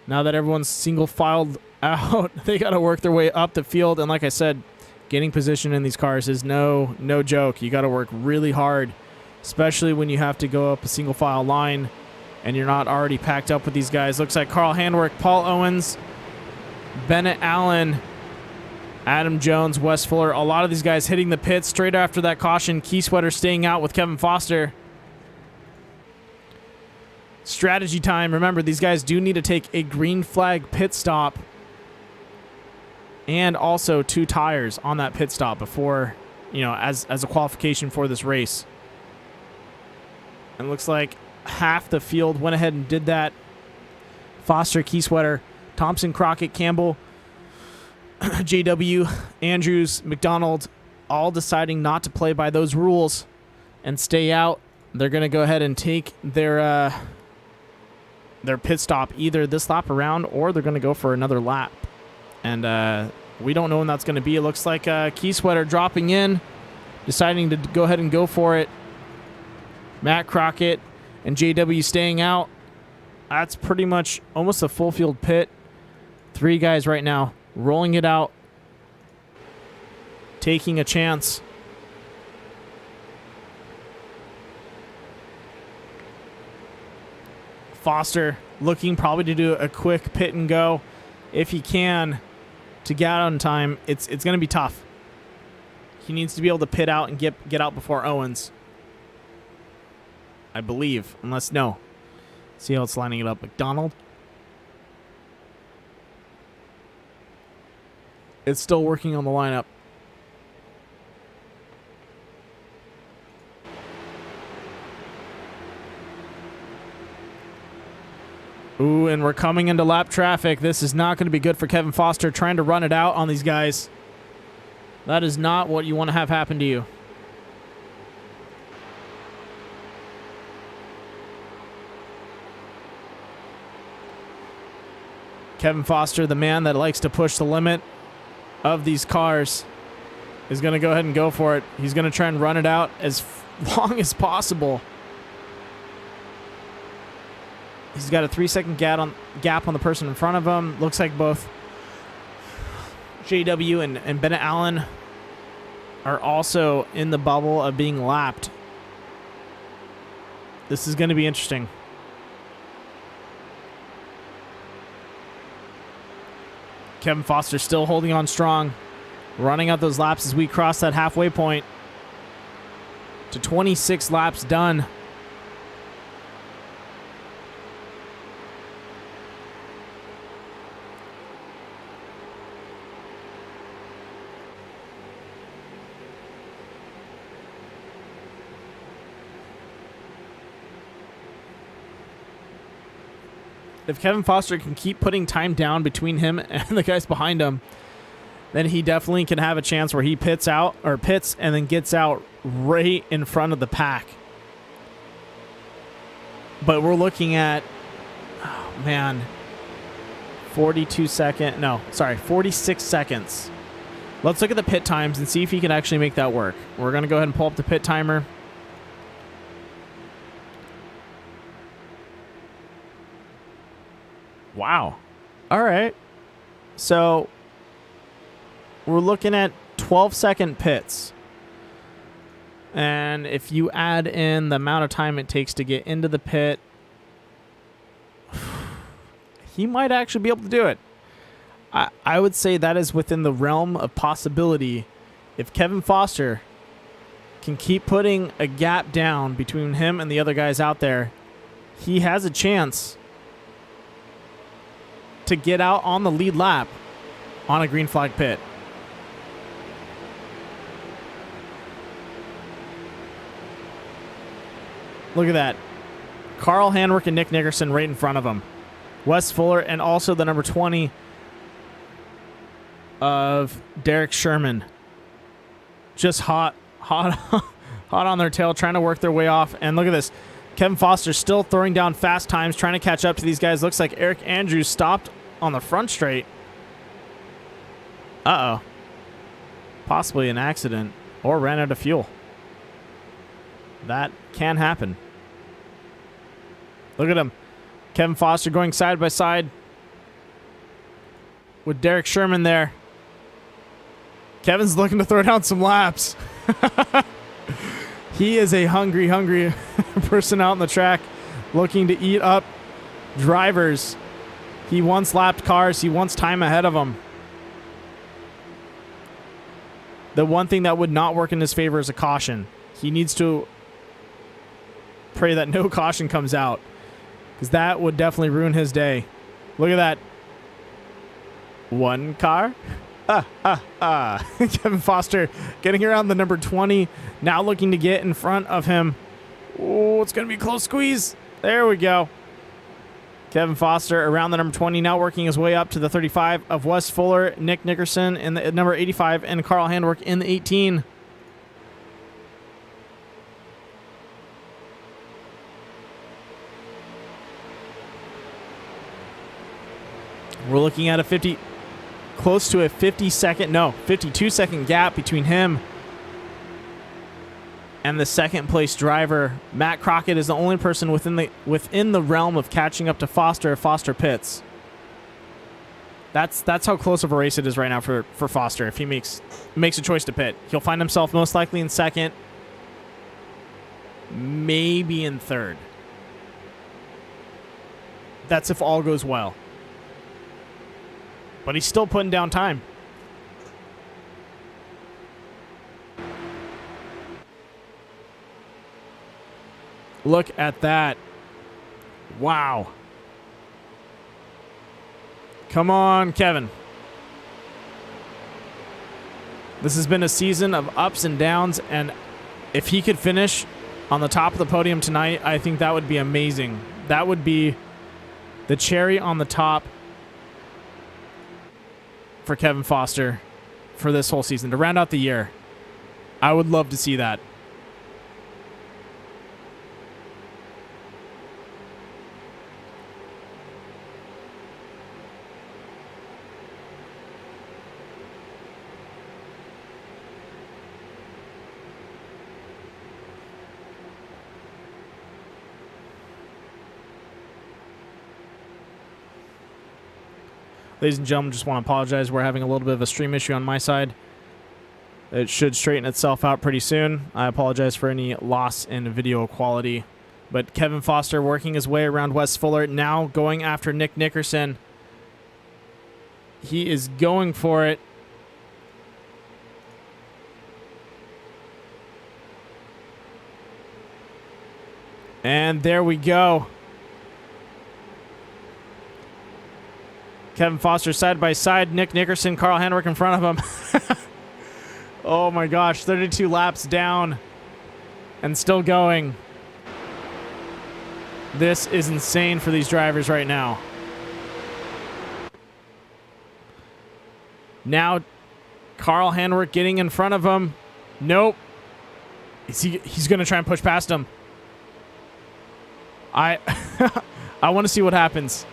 Now that everyone's single filed out, they got to work their way up the field. And like I said, getting position in these cars is no joke. You got to work really hard, especially when you have to go up a single file line and you're not already packed up with these guys. Looks like Carl Handwerk, Paul Owens, Bennett Allen, Adam Jones, Wes Fuller. A lot of these guys hitting the pits straight after that caution. Kieswetter staying out with Kevin Foster. Strategy time. Remember, these guys do need to take a green flag pit stop and also 2 tires on that pit stop before, as a qualification for this race. And it looks like half the field went ahead and did that. Foster, Kieswetter, Thompson, Crockett, Campbell, JW, Andrews, McDonald, all deciding not to play by those rules and stay out. They're going to go ahead and take their pit stop either this lap around or they're going to go for another lap. And we don't know when that's going to be. It looks like Key Sweater dropping in, deciding to go ahead and go for it. Matt Crockett and JW staying out. That's pretty much almost a full field pit. 3 guys right now rolling it out, taking a chance. Foster looking probably to do a quick pit and go if he can to get out on time. It's going to be tough. He needs to be able to pit out and get out before Owens, I believe. Unless, no. See how it's lining it up. McDonald. It's still working on the lineup. Ooh, and we're coming into lap traffic. This is not going to be good for Kevin Foster trying to run it out on these guys. That is not what you want to have happen to you. Kevin Foster, the man that likes to push the limit of these cars, is going to go ahead and go for it. He's going to try and run it out as long as possible. He's got a 3-second gap on the person in front of him. Looks like both JW and Bennett Allen are also in the bubble of being lapped. This is going to be interesting. Kevin Foster still holding on strong, running out those laps as we cross that halfway point to 26 laps done. If Kevin Foster can keep putting time down between him and the guys behind him, then he definitely can have a chance where he pits and then gets out right in front of the pack. But we're looking at, 46 seconds. Let's look at the pit times and see if he can actually make that work. We're going to go ahead and pull up the pit timer. Wow. All right. So we're looking at 12-second pits. And if you add in the amount of time it takes to get into the pit, he might actually be able to do it. I would say that is within the realm of possibility. If Kevin Foster can keep putting a gap down between him and the other guys out there, he has a chance to get out on the lead lap on a green flag pit. Look at that. Carl Handwerk and Nick Nickerson right in front of him. Wes Fuller and also the number 20 of Derek Sherman. Just hot on their tail, trying to work their way off. And look at this. Kevin Foster still throwing down fast times, trying to catch up to these guys. Looks like Eric Andrews stopped on the front straight. Uh-oh. Possibly an accident or ran out of fuel. That can happen. Look at him. Kevin Foster going side by side with Derek Sherman there. Kevin's looking to throw down some laps. He is a hungry person out on the track looking to eat up drivers. He wants lapped cars. He wants time ahead of him. The one thing that would not work in his favor is a caution. He needs to pray that no caution comes out, because that would definitely ruin his day. Look at that. One car. Kevin Foster getting around the number 20. Now looking to get in front of him. Oh, it's going to be a close squeeze. There we go. Kevin Foster around the number 20, now working his way up to the 35 of Wes Fuller, Nick Nickerson in the number 85, and Carl Handwerk in the 18. We're looking at close to a 52-second gap between him and the second place driver. Matt Crockett is the only person within the realm of catching up to Foster if Foster pits. That's how close of a race it is right now for Foster. If he makes a choice to pit, he'll find himself most likely in second, maybe in third. That's if all goes well. But he's still putting down time. Look at that. Wow. Come on, Kevin. This has been a season of ups and downs, and if he could finish on the top of the podium tonight, I think that would be amazing. That would be the cherry on the top for Kevin Foster for this whole season to round out the year. I would love to see that. Ladies and gentlemen, just want to apologize. We're having a little bit of a stream issue on my side. It should straighten itself out pretty soon. I apologize for any loss in video quality. But Kevin Foster working his way around Wes Fuller, now going after Nick Nickerson. He is going for it. And there we go. Kevin Foster side by side. Nick Nickerson, Carl Handwerk in front of him. Oh my gosh, 32 laps down and still going. This is insane for these drivers right now. Now, Carl Handwerk getting in front of him. Nope. He's going to try and push past him. I want to see what happens.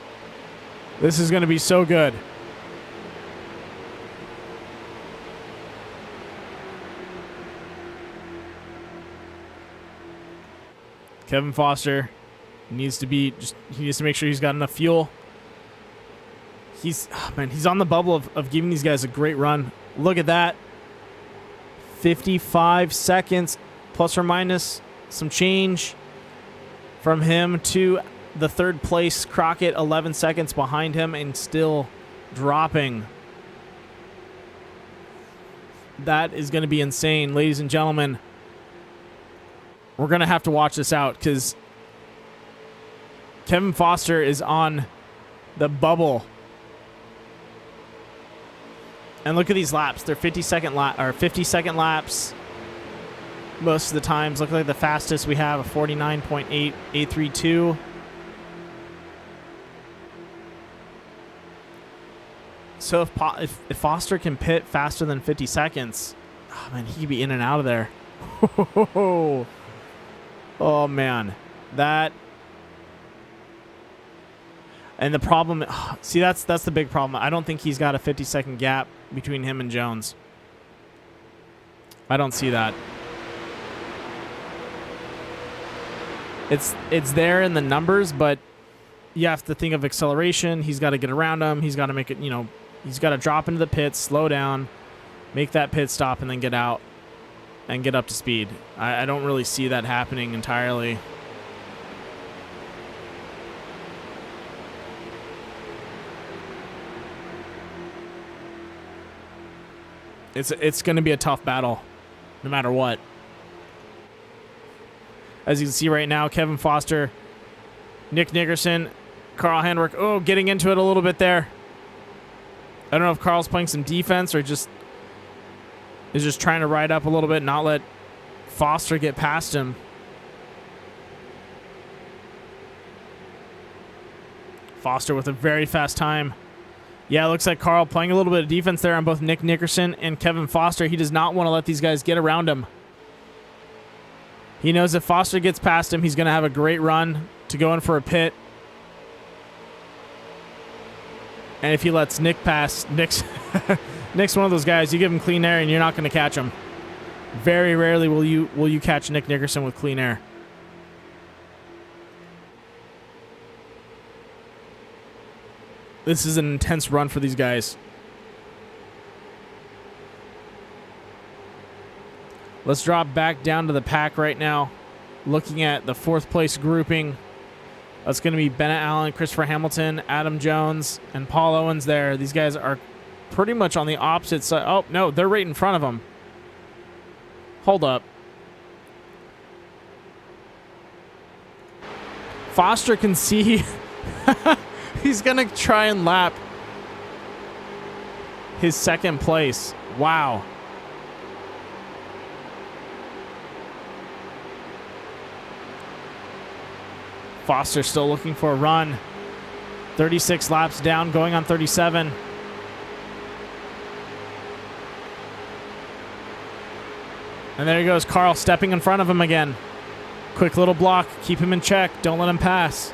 This is going to be so good. Kevin Foster needs to make sure he's got enough fuel. He's on the bubble of giving these guys a great run. Look at that. 55 seconds plus or minus some change from him to the third place Crockett, 11 seconds behind him and still dropping. That is going to be insane, ladies and gentlemen. We're going to have to watch this out because Kevin Foster is on the bubble. And look at these laps. They're 50-second laps. Most of the times. Look like the fastest we have a 49.8832. So if Foster can pit faster than 50 seconds, oh man, he'd be in and out of there. Oh man, that. And the problem, see, that's the big problem. I don't think he's got a 50-second gap between him and Jones. I don't see that. It's there in the numbers, but you have to think of acceleration. He's got to get around him. He's got to make it, he's got to drop into the pits, slow down, make that pit stop, and then get out and get up to speed. I don't really see that happening entirely. It's going to be a tough battle, no matter what. As you can see right now, Kevin Foster, Nick Nickerson, Carl Handwerk, getting into it a little bit there. I don't know if Carl's playing some defense or is just trying to ride up a little bit, not let Foster get past him. Foster with a very fast time. Yeah, it looks like Carl playing a little bit of defense there on both Nick Nickerson and Kevin Foster. He does not want to let these guys get around him. He knows if Foster gets past him, he's going to have a great run to go in for a pit. And if he lets Nick pass, Nick's one of those guys, you give him clean air and you're not going to catch him. Very rarely will you catch Nick Nickerson with clean air. This is an intense run for these guys. Let's drop back down to the pack right now. Looking at the 4th place grouping. That's going to be Bennett Allen, Christopher Hamilton, Adam Jones, and Paul Owens there. These guys are pretty much on the opposite side. Oh, no, they're right in front of them. Hold up. Foster can see. He's going to try and lap his 2nd place. Wow. Foster still looking for a run. 36 laps down, going on 37. And there he goes, Carl stepping in front of him again. Quick little block, keep him in check, don't let him pass.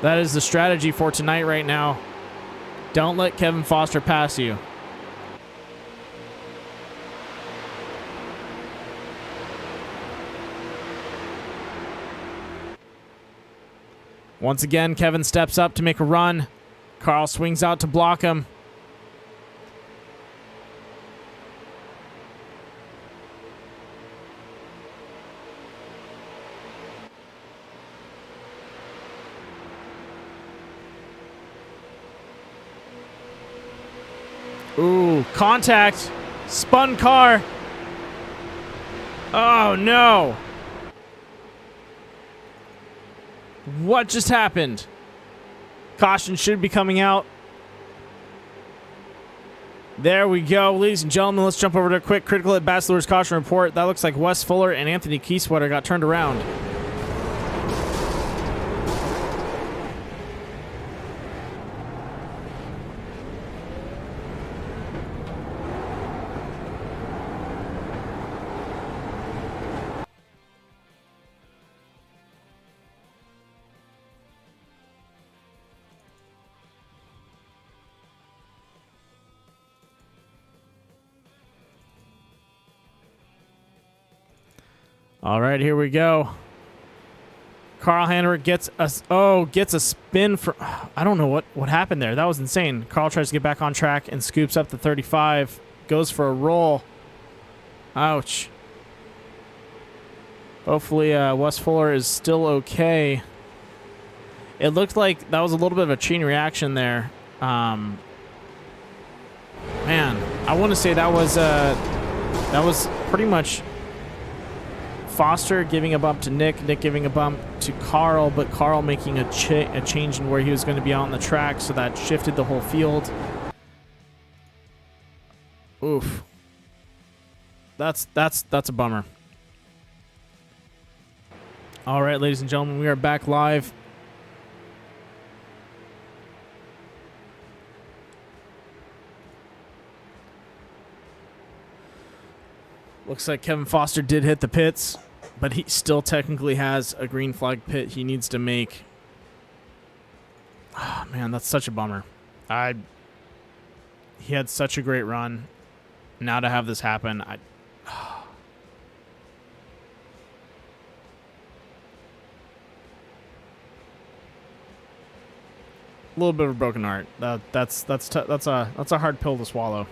That is the strategy for tonight right now. Don't let Kevin Foster pass you. Once again, Kevin steps up to make a run. Carl swings out to block him. Ooh, contact. Spun car. Oh, no. What just happened? Caution should be coming out. There we go. Ladies and gentlemen, let's jump over to a quick critical hit bachelor's caution report. That looks like Wes Fuller and Anthony Kieswetter got turned around. All right, here we go. Carl Handwerk gets a spin for. I don't know what happened there. That was insane. Carl tries to get back on track and scoops up the 35. Goes for a roll. Ouch. Hopefully, Wes Fuller is still okay. It looked like that was a little bit of a chain reaction there. Man, I want to say that was pretty much Foster giving a bump to Nick giving a bump to Carl, but Carl making a change in where he was going to be on the track, so that shifted the whole field. Oof. That's a bummer. All right, ladies and gentlemen, we are back live. Looks like Kevin Foster did hit the pits, but he still technically has a green flag pit he needs to make. Oh, man, that's such a bummer. He had such a great run. Now to have this happen, a little bit of a broken heart. That's a hard pill to swallow.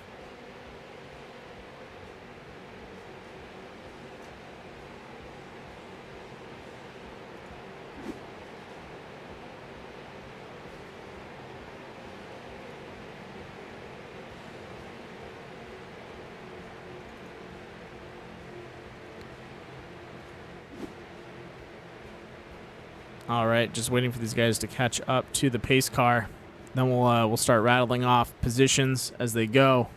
All right, just waiting for these guys to catch up to the pace car. Then we'll start rattling off positions as they go.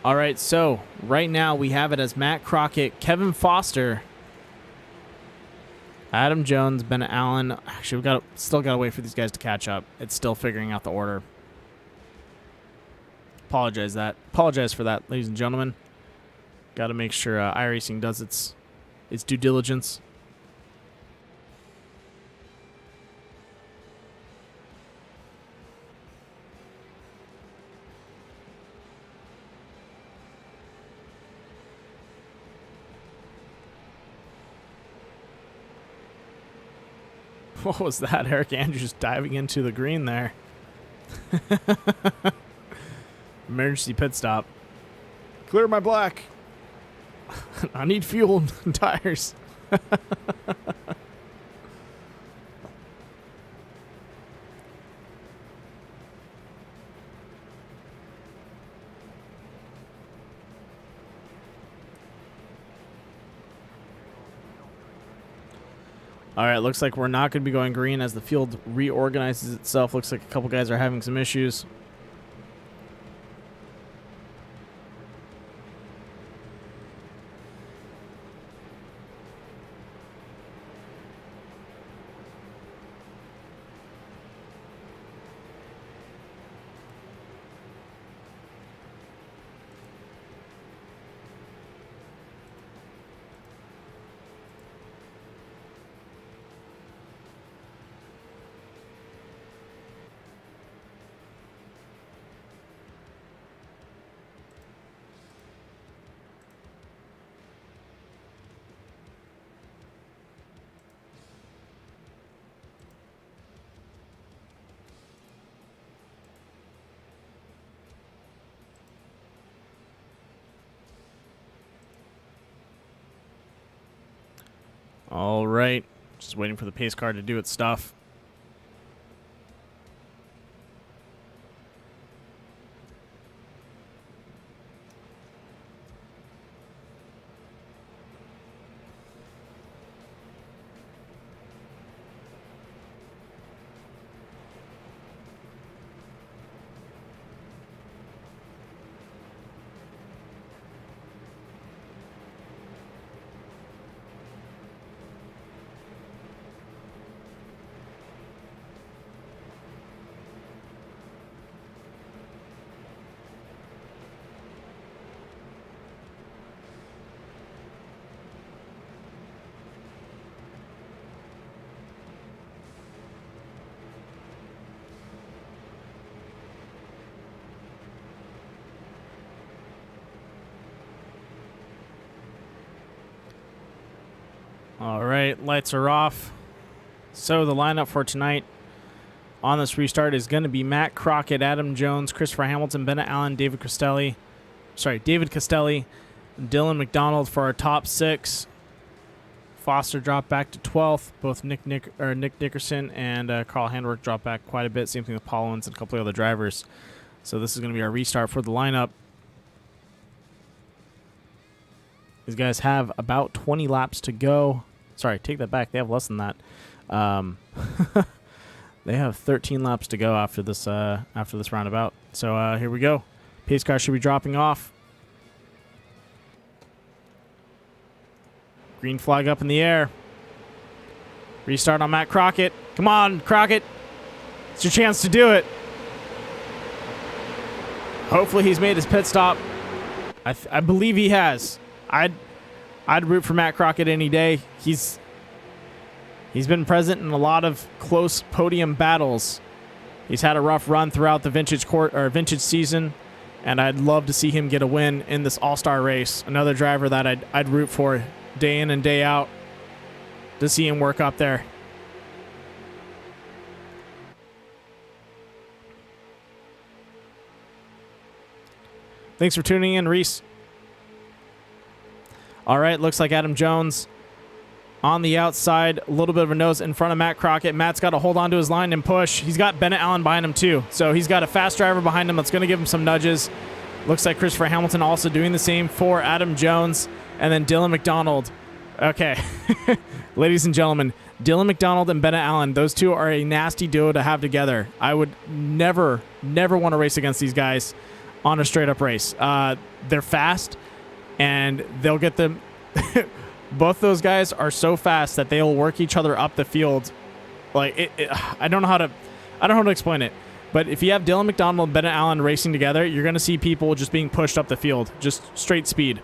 All right, so right now we have it as Matt Crockett, Kevin Foster, Adam Jones, Bennett Allen. Actually, still got to wait for these guys to catch up. It's still figuring out the order. Apologize for that, ladies and gentlemen. Got to make sure iRacing does its due diligence. What was that? Eric Andrews diving into the green there. Emergency pit stop. Clear my black. I need fuel and tires. All right, looks like we're not going to be going green as the field reorganizes itself. Looks like a couple guys are having some issues. All right, just waiting for the pace car to do its stuff. All right, lights are off. So the lineup for tonight on this restart is going to be Matt Crockett, Adam Jones, Christopher Hamilton, Bennett Allen, David Castelli, Dylan McDonald for our top 6. Foster dropped back to 12th. Both Nick Dickerson and Carl Handwerk dropped back quite a bit. Same thing with Paul Owens and a couple of other drivers. So this is going to be our restart for the lineup. These guys have about 20 laps to go. Sorry, take that back. They have less than that. They have 13 laps to go after this roundabout. So here we go. Pace car should be dropping off. Green flag up in the air. Restart on Matt Crockett. Come on, Crockett. It's your chance to do it. Hopefully he's made his pit stop. I believe he has. I'd root for Matt Crockett any day. He's been present in a lot of close podium battles. He's had a rough run throughout the vintage season, and I'd love to see him get a win in this all-star race. Another driver that I'd root for day in and day out to see him work up there. Thanks for tuning in, Reese. All right, looks like Adam Jones on the outside, a little bit of a nose in front of Matt Crockett. Matt's got to hold on to his line and push. He's got Bennett Allen behind him too, so he's got a fast driver behind him that's going to give him some nudges. Looks like Christopher Hamilton also doing the same for Adam Jones, and then Dylan McDonald. Okay, ladies and gentlemen, Dylan McDonald and Bennett Allen, those two are a nasty duo to have together. I would never want to race against these guys. on a straight up race. They're fast, and they'll get them. Both those guys are so fast that they'll work each other up the field. Like I don't know how to explain it. But if you have Dylan McDonald and Bennett Allen racing together, you're going to see people just being pushed up the field, just straight speed.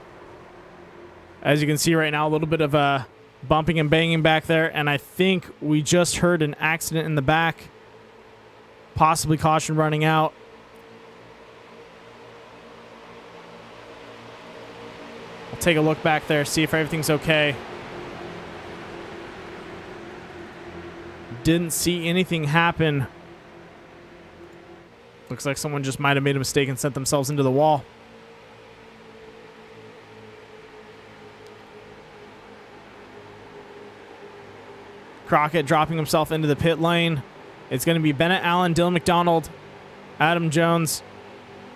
As you can see right now, a little bit of bumping and banging back there, and I think we just heard an accident in the back, possibly caution running out. I'll take a look back there, see if everything's okay. Didn't see anything happen. Looks like someone just might have made a mistake and sent themselves into the wall. Crockett dropping himself into the pit lane. It's going to be Bennett Allen, Dylan McDonald, Adam Jones,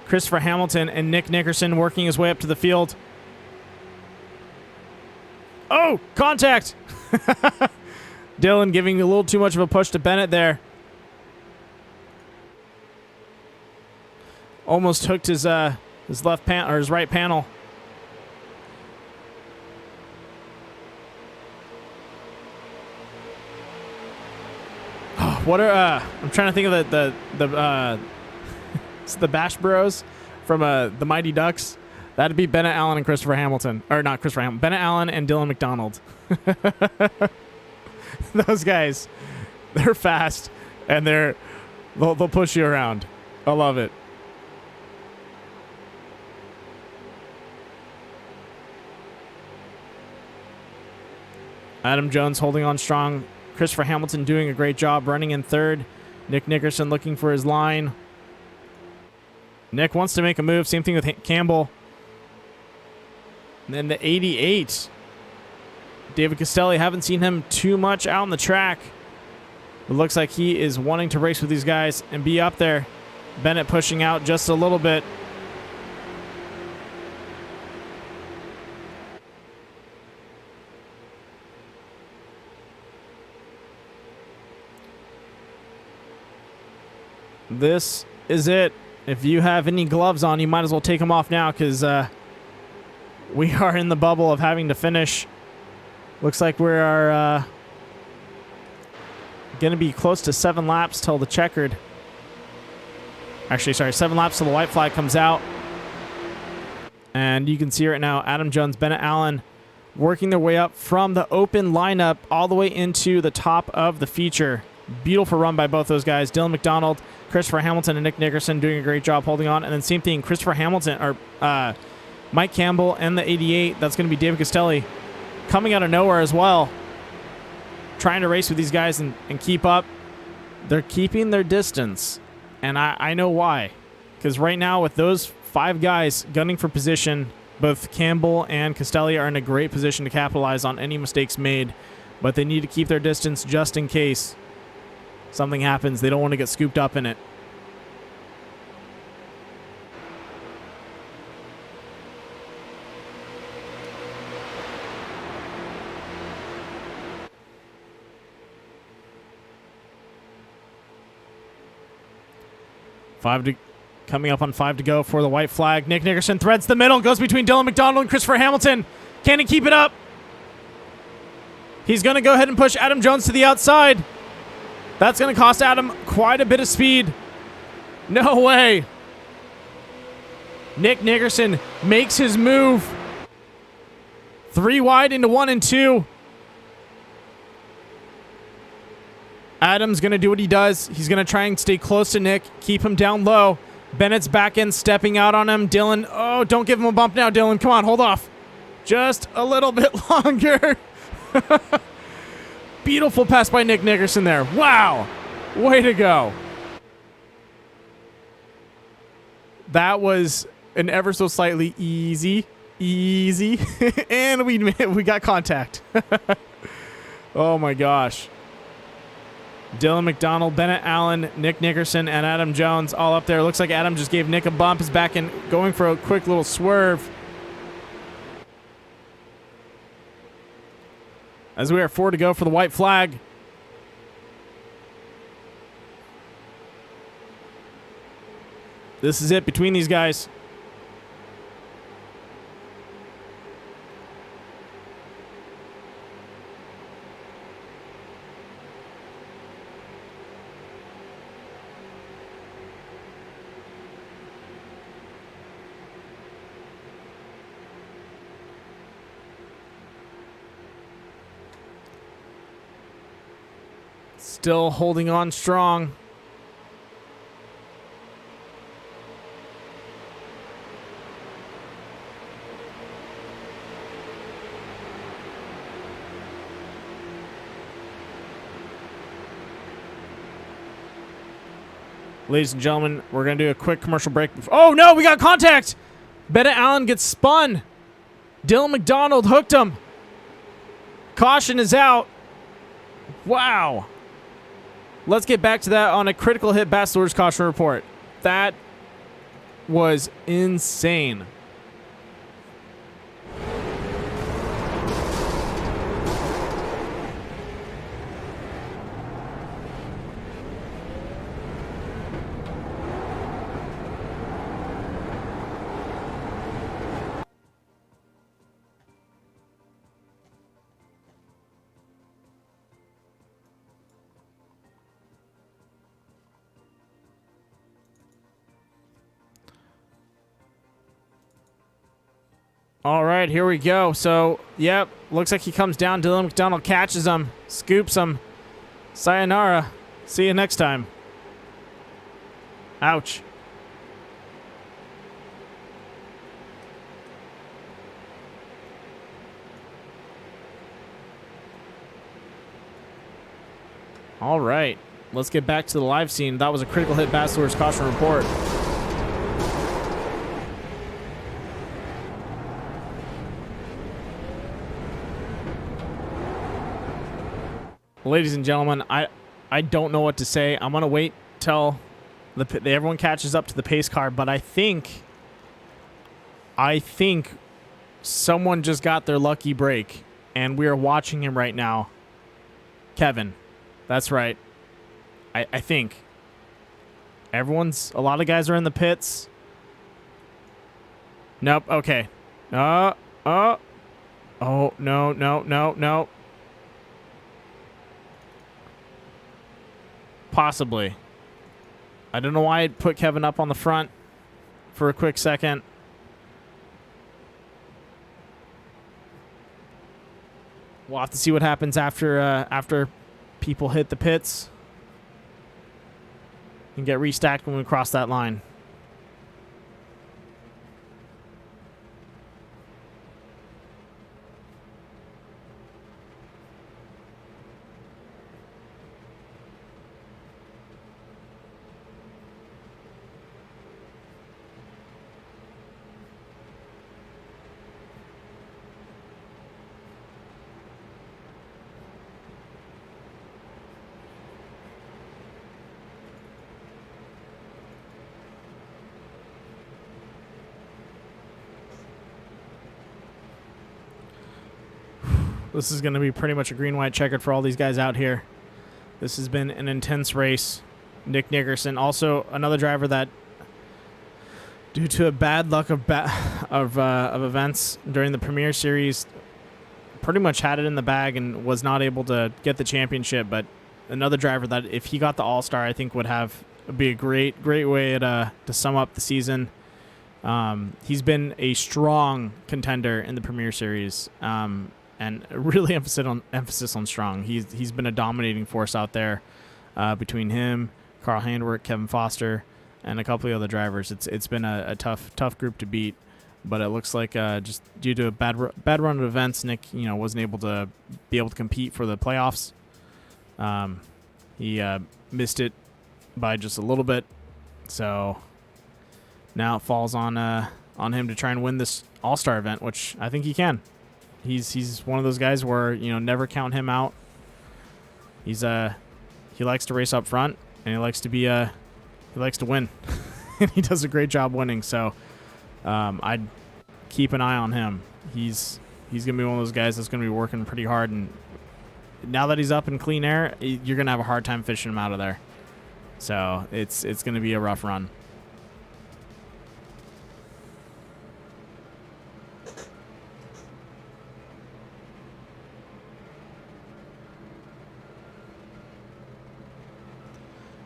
Christopher Hamilton, and Nick Nickerson working his way up to the field. Oh, contact! Dylan giving a little too much of a push to Bennett there. Almost hooked his left pan or his right panel. What are I'm trying to think of it's the Bash Bros from the Mighty Ducks. That'd be Bennett Allen and Christopher Hamilton, or not Christopher Hamilton, Bennett Allen and Dylan McDonald. Those guys, they're fast and they'll push you around. I love it. Adam Jones holding on strong. Christopher Hamilton doing a great job running in third. Nick Nickerson looking for his line. Nick wants to make a move. Same thing with Campbell. And then the 88. David Castelli, haven't seen him too much out on the track. It looks like he is wanting to race with these guys and be up there. Bennett pushing out just a little bit. This is it. If you have any gloves on, you might as well take them off now because we are in the bubble of having to finish. Looks like we are going to be close to 7 laps till the checkered. Actually, sorry, 7 laps till the white flag comes out. And you can see right now, Adam Jones, Bennett Allen working their way up from the open lineup all the way into the top of the feature. Beautiful run by both those guys. Dylan McDonald, Christopher Hamilton, and Nick Nickerson doing a great job holding on. And then same thing, Christopher Hamilton, or Mike Campbell and the 88. That's going to be David Castelli coming out of nowhere as well. Trying to race with these guys and keep up. They're keeping their distance. And I know why. Because right now with those 5 guys gunning for position, both Campbell and Castelli are in a great position to capitalize on any mistakes made. But they need to keep their distance just in case something happens. They don't want to get scooped up in it. Coming up on 5 to go for the white flag. Nick Nickerson threads the middle, goes between Dylan McDonald and Christopher Hamilton. Can he keep it up? He's going to go ahead and push Adam Jones to the outside. That's going to cost Adam quite a bit of speed. No way. Nick Nickerson makes his move. 3 wide into 1 and 2. Adam's going to do what he does. He's going to try and stay close to Nick, keep him down low. Bennett's back in, stepping out on him. Dylan, oh, don't give him a bump now, Dylan. Come on, hold off. Just a little bit longer. Beautiful pass by Nick Nickerson there. Wow. Way to go. That was an ever so slightly easy. And we got contact. Oh my gosh. Dylan McDonald, Bennett Allen, Nick Nickerson, and Adam Jones all up there. Looks like Adam just gave Nick a bump. Is back in, going for a quick little swerve. As we are 4 to go for the white flag. This is it between these guys. Still holding on strong. Ladies and gentlemen, we're going to do a quick commercial break. Oh, no, we got contact. Bennett Allen gets spun. Dylan McDonald hooked him. Caution is out. Wow. Let's get back to that on a critical hit Bachelor's caution report. That was insane. All right, here we go. So, yep, looks like he comes down. Dylan McDonald catches him, scoops him. Sayonara. See you next time. Ouch. All right, let's get back to the live scene. That was a critical hit Bachelor's caution report. Ladies and gentlemen, I don't know what to say. I'm gonna wait till everyone catches up to the pace car, but I think someone just got their lucky break, and we are watching him right now. Kevin, that's right. I think a lot of guys are in the pits. Nope. Okay. Oh no. Possibly. I don't know why I put Kevin up on the front for a quick second. We'll have to see what happens after people hit the pits and get restacked when we cross that line. This is going to be pretty much a green-white checkered for all these guys out here. This has been an intense race. Nick Nickerson, also another driver that, due to a bad luck of events during the Premier Series, pretty much had it in the bag and was not able to get the championship. But another driver that, if he got the All-Star, I think would be a great way to sum up the season. He's been a strong contender in the Premier Series. And really emphasis on strong. He's been a dominating force out there between him, Carl Handwerk, Kevin Foster, and a couple of other drivers. It's been a tough group to beat, but it looks like just due to a bad run of events, Nick wasn't able to compete for the playoffs. He missed it by just a little bit, so now it falls on him to try and win this All-Star event, which I think he can. He's one of those guys where never count him out. He likes to race up front, and he likes to win. And he does a great job winning. So I'd keep an eye on him. He's gonna be one of those guys that's gonna be working pretty hard. And now that he's up in clean air, you're gonna have a hard time fishing him out of there. So it's gonna be a rough run.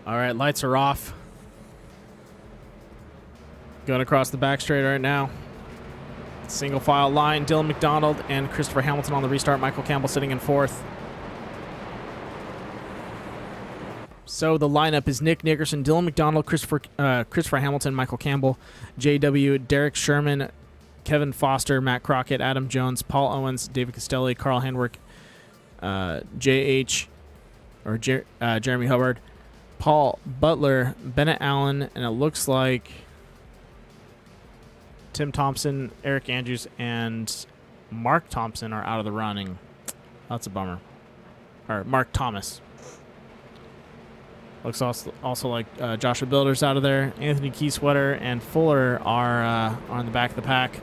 All right, lights are off. Going across the back straight right now. Single file line, Dylan McDonald and Christopher Hamilton on the restart. Michael Campbell sitting in fourth. So the lineup is Nick Nickerson, Dylan McDonald, Christopher Hamilton, Michael Campbell, JW, Derek Sherman, Kevin Foster, Matt Crockett, Adam Jones, Paul Owens, David Castelli, Carl Handwerk, Jeremy Hubbard, Paul Butler, Bennett Allen, and it looks like Tim Thompson, Eric Andrews, and Mark Thompson are out of the running. That's a bummer. Or Mark Thomas. Looks also like Joshua Builder's out of there. Anthony Keysweater and Fuller are on the back of the pack.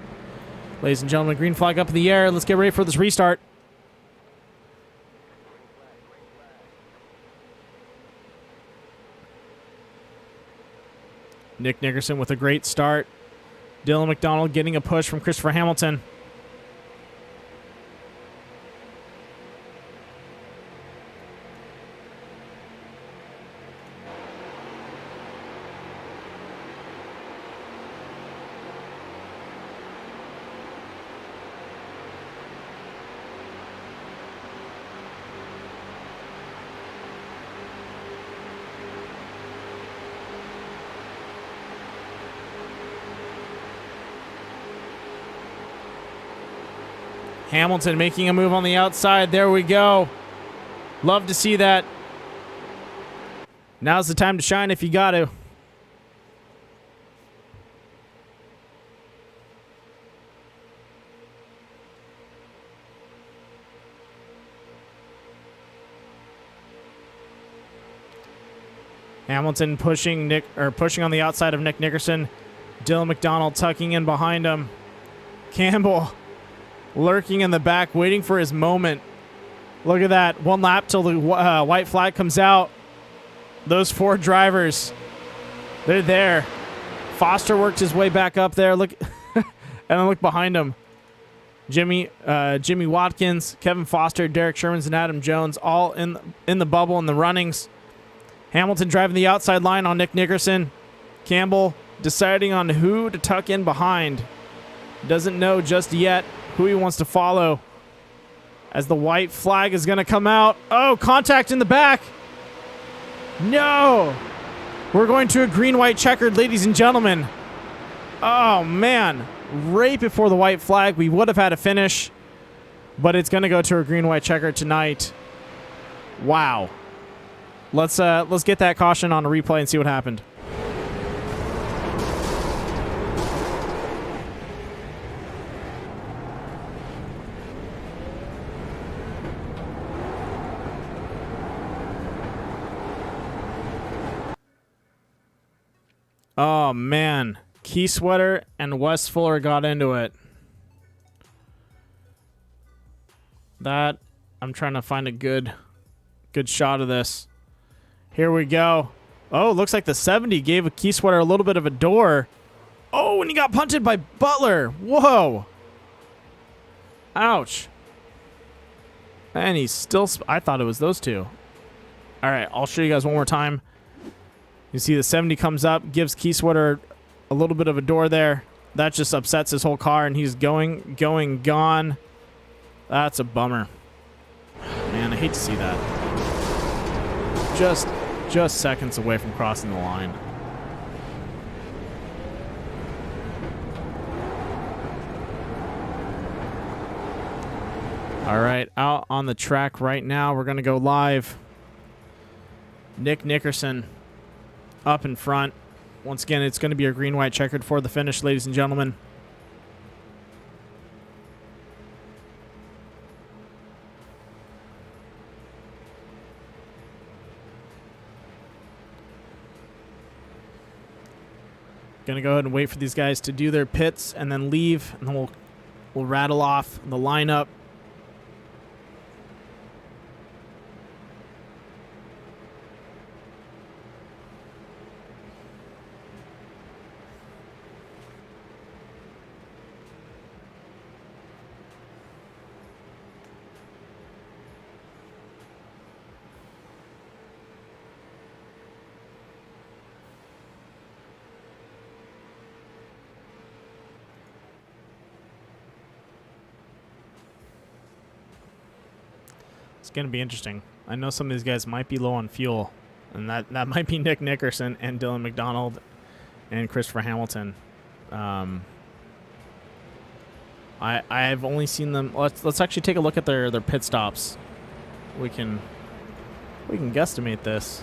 Ladies and gentlemen, green flag up in the air. Let's get ready for this restart. Nick Nickerson with a great start. Dylan McDonald getting a push from Christopher Hamilton. Hamilton making a move on the outside. There we go. Love to see that. Now's the time to shine if you got to. Hamilton pushing on the outside of Nick Nickerson. Dylan McDonald tucking in behind him. Campbell lurking in the back, waiting for his moment. Look at that. One lap till the white flag comes out. Those four drivers, they're there. Foster worked his way back up there. Look, and then look behind him. Jimmy Watkins, Kevin Foster, Derek Shermans, and Adam Jones all in the bubble in the runnings. Hamilton driving the outside line on Nick Nickerson. Campbell deciding on who to tuck in behind. Doesn't know just yet who he wants to follow as the white flag is going to come out. Oh, contact in the back. No. We're going to a green-white checkered, ladies and gentlemen. Oh, man. Right before the white flag, we would have had a finish, but it's going to go to a green-white checkered tonight. Wow. Let's get that caution on a replay and see what happened. Oh, man. Keysweater and Wes Fuller got into it. That, I'm trying to find a good shot of this. Here we go. Oh, looks like the 70 gave Keysweater a little bit of a door. Oh, and he got punted by Butler. Whoa. Ouch. And he's still... I thought it was those two. All right, I'll show you guys one more time. You see the 70 comes up, gives Keysweater a little bit of a door there. That just upsets his whole car, and he's gone. That's a bummer. Man, I hate to see that. Just seconds away from crossing the line. All right, out on the track right now. We're going to go live. Nick Nickerson up in front. Once again, it's going to be a green-white checkered for the finish, ladies and gentlemen. Going to go ahead and wait for these guys to do their pits and then leave, and then we'll rattle off the lineup. going to be interesting. I know some of these guys might be low on fuel, and that might be Nick Nickerson and Dylan McDonald and Christopher Hamilton. I've only seen them. Let's actually take a look at their pit stops. We can guesstimate this.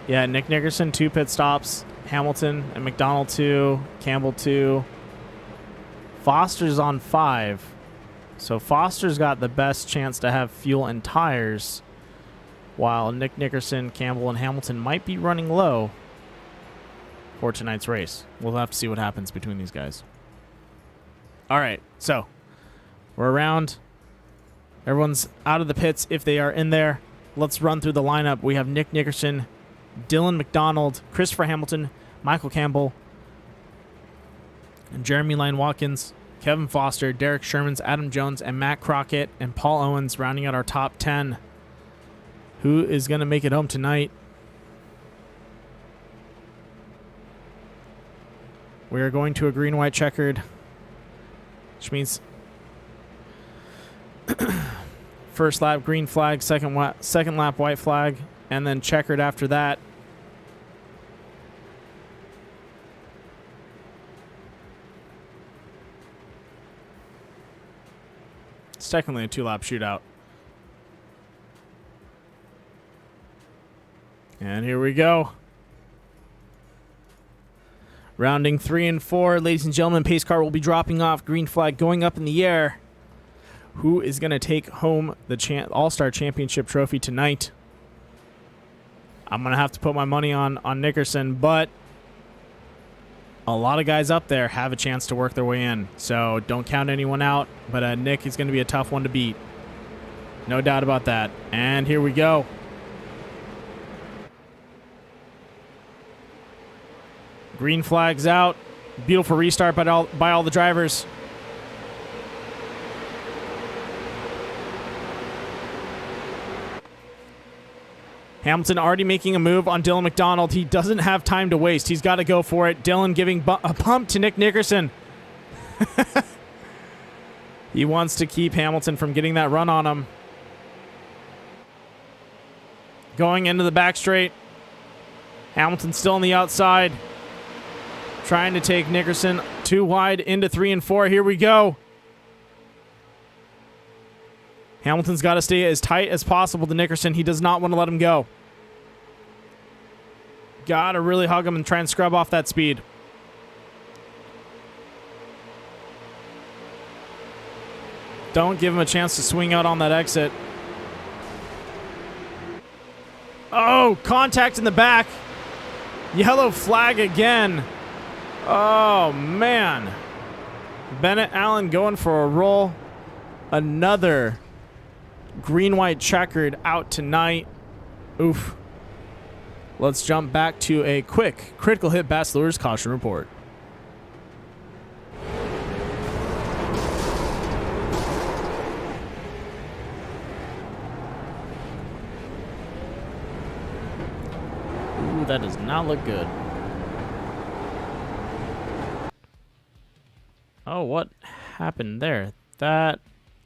Yeah, Nick Nickerson 2 pit stops, Hamilton and McDonald 2, Campbell 2. Foster's on 5. So Foster's got the best chance to have fuel and tires, while Nick Nickerson, Campbell, and Hamilton might be running low for tonight's race. We'll have to see what happens between these guys. All right, so we're around. Everyone's out of the pits if they are in there. Let's run through the lineup. We have Nick Nickerson, Dylan McDonald, Christopher Hamilton, Michael Campbell, and Jeremy Lane Watkins, Kevin Foster, Derek Shermans, Adam Jones, and Matt Crockett, and Paul Owens rounding out our top 10. Who is going to make it home tonight? We are going to a green-white checkered, which means first lap green flag, second lap white flag, and then checkered after that. It's technically a 2-lap shootout. And here we go. Rounding 3 and 4, ladies and gentlemen, pace car will be dropping off. Green flag going up in the air. Who is going to take home the All-Star Championship trophy tonight? I'm going to have to put my money on Nickerson, but a lot of guys up there have a chance to work their way in. So don't count anyone out, but Nick is going to be a tough one to beat. No doubt about that. And here we go. Green flag's out. Beautiful restart by all the drivers. Hamilton already making a move on Dylan McDonald. He doesn't have time to waste. He's got to go for it. Dylan giving a pump to Nick Nickerson. He wants to keep Hamilton from getting that run on him. Going into the back straight. Hamilton still on the outside. Trying to take Nickerson too wide into 3 and 4. Here we go. Hamilton's got to stay as tight as possible to Nickerson. He does not want to let him go. Got to really hug him and try and scrub off that speed. Don't give him a chance to swing out on that exit. Oh, contact in the back. Yellow flag again. Oh, man. Bennett Allen going for a roll. Another green-white checkered out tonight. Oof. Let's jump back to a quick critical hit Bachelor's caution report. Ooh, that does not look good. Oh, what happened there? That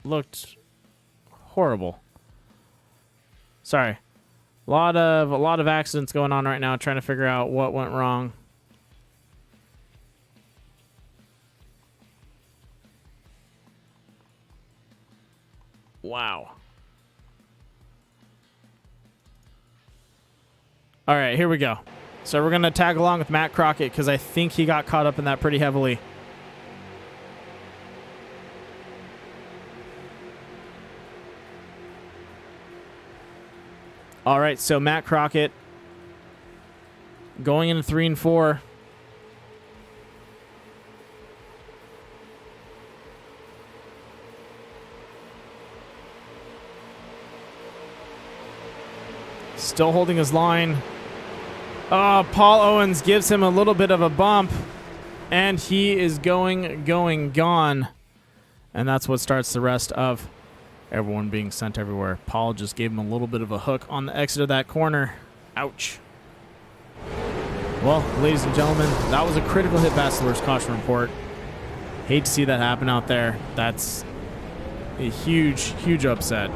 looked horrible. Sorry. A lot of accidents going on right now, trying to figure out what went wrong. Wow. All right, here we go. So we're going to tag along with Matt Crockett because I think he got caught up in that pretty heavily. All right, so Matt Crockett going into 3 and 4. Still holding his line. Oh, Paul Owens gives him a little bit of a bump, and he is gone. And that's what starts the rest of everyone being sent everywhere. Paul just gave him a little bit of a hook on the exit of that corner. Ouch. Well, ladies and gentlemen, that was a critical hit Bachelor's caution report. Hate to see that happen out there. That's a huge, huge upset.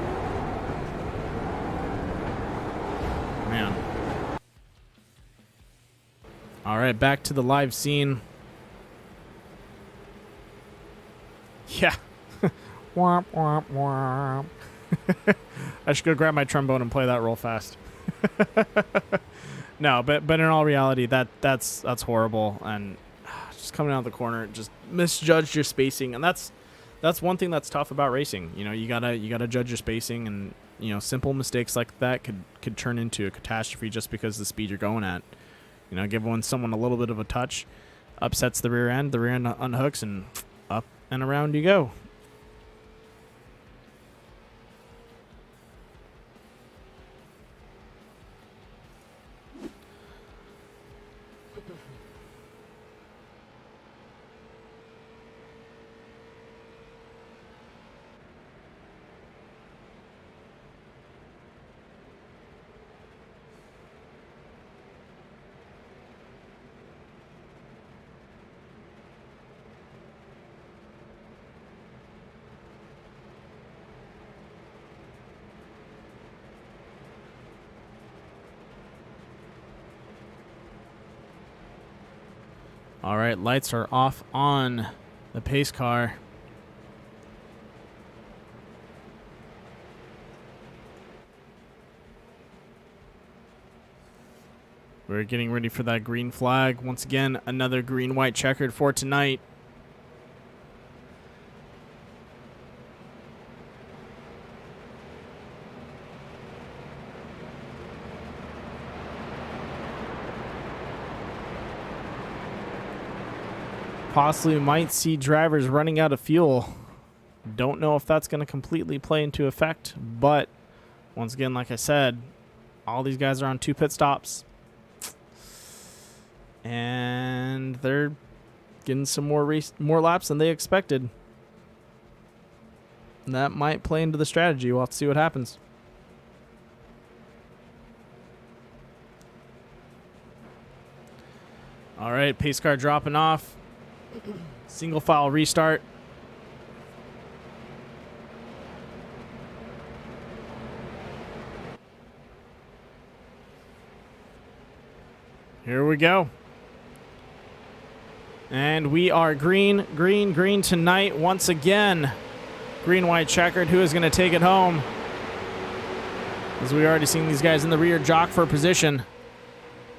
man. All right, back to the live scene. Yeah. Womp, womp, womp. I should go grab my trombone and play that real fast. No, but in all reality, that's horrible, and just coming out of the corner, just misjudged your spacing, and that's one thing that's tough about racing. You know, you gotta judge your spacing, and you know, simple mistakes like that could turn into a catastrophe just because of the speed you're going at. You know, give someone a little bit of a touch, upsets the rear end unhooks, and up and around you go. All right, lights are off on the pace car. We're getting ready for that green flag. Once again, another green-white checkered for tonight. Possibly might see drivers running out of fuel. Don't know if that's going to completely play into effect, but once again, like I said, all these guys are on 2 pit stops. And they're getting some more laps than they expected. And that might play into the strategy. We'll have to see what happens. All right, pace car dropping off. Single file restart. Here we go. And we are green, green, green tonight once again. Green, white, checkered. Who is going to take it home? As we already seen these guys in the rear jock for position.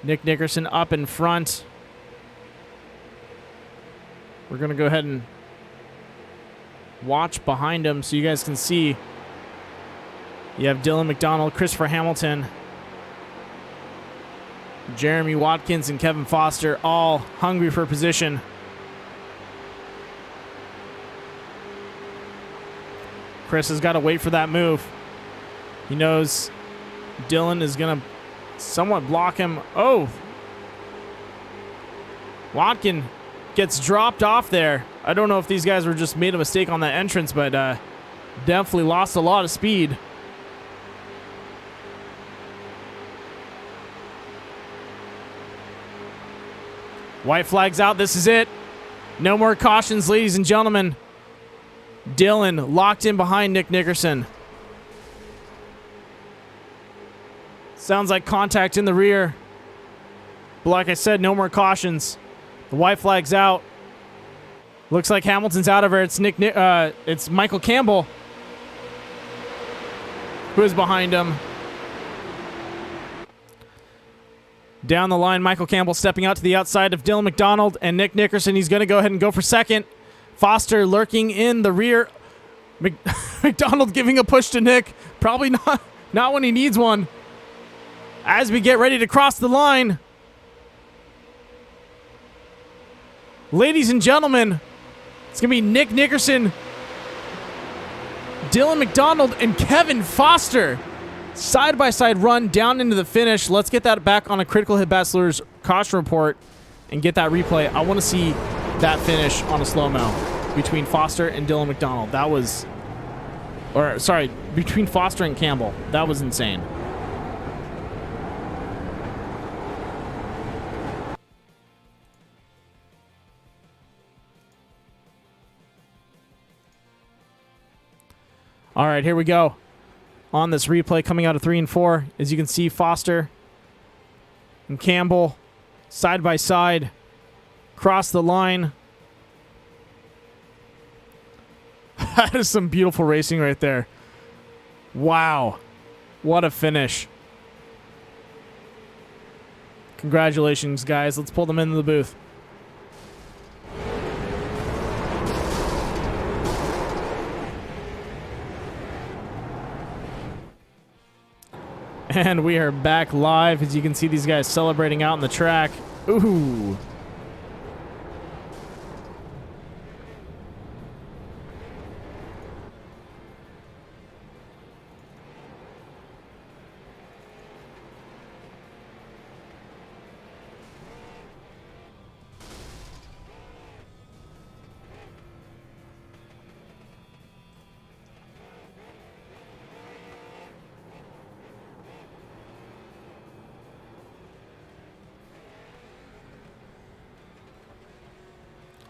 Nick Nickerson up in front. We're going to go ahead and watch behind him so you guys can see. You have Dylan McDonald, Christopher Hamilton, Jeremy Watkins, and Kevin Foster all hungry for position. Chris has got to wait for that move. He knows Dylan is going to somewhat block him. Oh! Watkin gets dropped off there. I don't know if these guys were just made a mistake on that entrance, but definitely lost a lot of speed. White flag's out. This is it. No more cautions, ladies and gentlemen. Dylan locked in behind Nick Nickerson. Sounds like contact in the rear. But like I said, no more cautions. The white flag's out. Looks like Hamilton's out of her. It's Michael Campbell who is behind him. Down the line, Michael Campbell stepping out to the outside of Dylan McDonald and Nick Nickerson. He's going to go ahead and go for second. Foster lurking in the rear. McDonald giving a push to Nick. Probably not when he needs one. As we get ready to cross the line. Ladies and gentlemen, it's going to be Nick Nickerson, Dylan McDonald, and Kevin Foster. Side-by-side run down into the finish. Let's get that back on a Critical Hit Bachelor's caution report and get that replay. I want to see that finish on a slow-mo between Foster and Dylan McDonald. That was... Or, sorry, between Foster and Campbell. That was insane. All right, here we go. On this replay coming out of 3 and 4, as you can see, Foster and Campbell side by side cross the line. That is some beautiful racing right there. Wow. What a finish. Congratulations, guys. Let's pull them into the booth. And we are back live. As you can see, these guys celebrating out on the track. Ooh.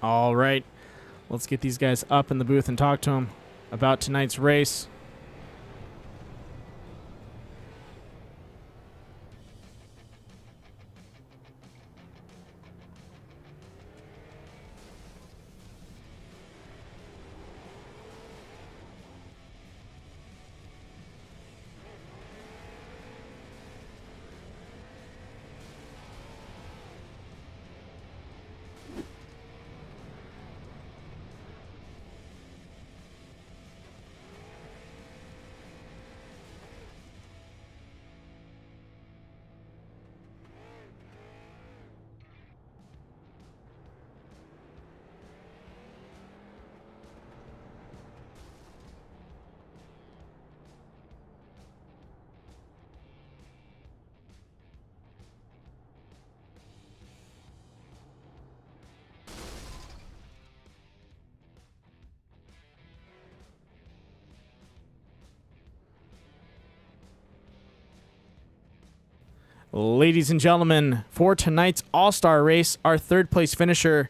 All right, let's get these guys up in the booth and talk to them about tonight's race. Ladies and gentlemen, for tonight's All-Star race, our third place finisher,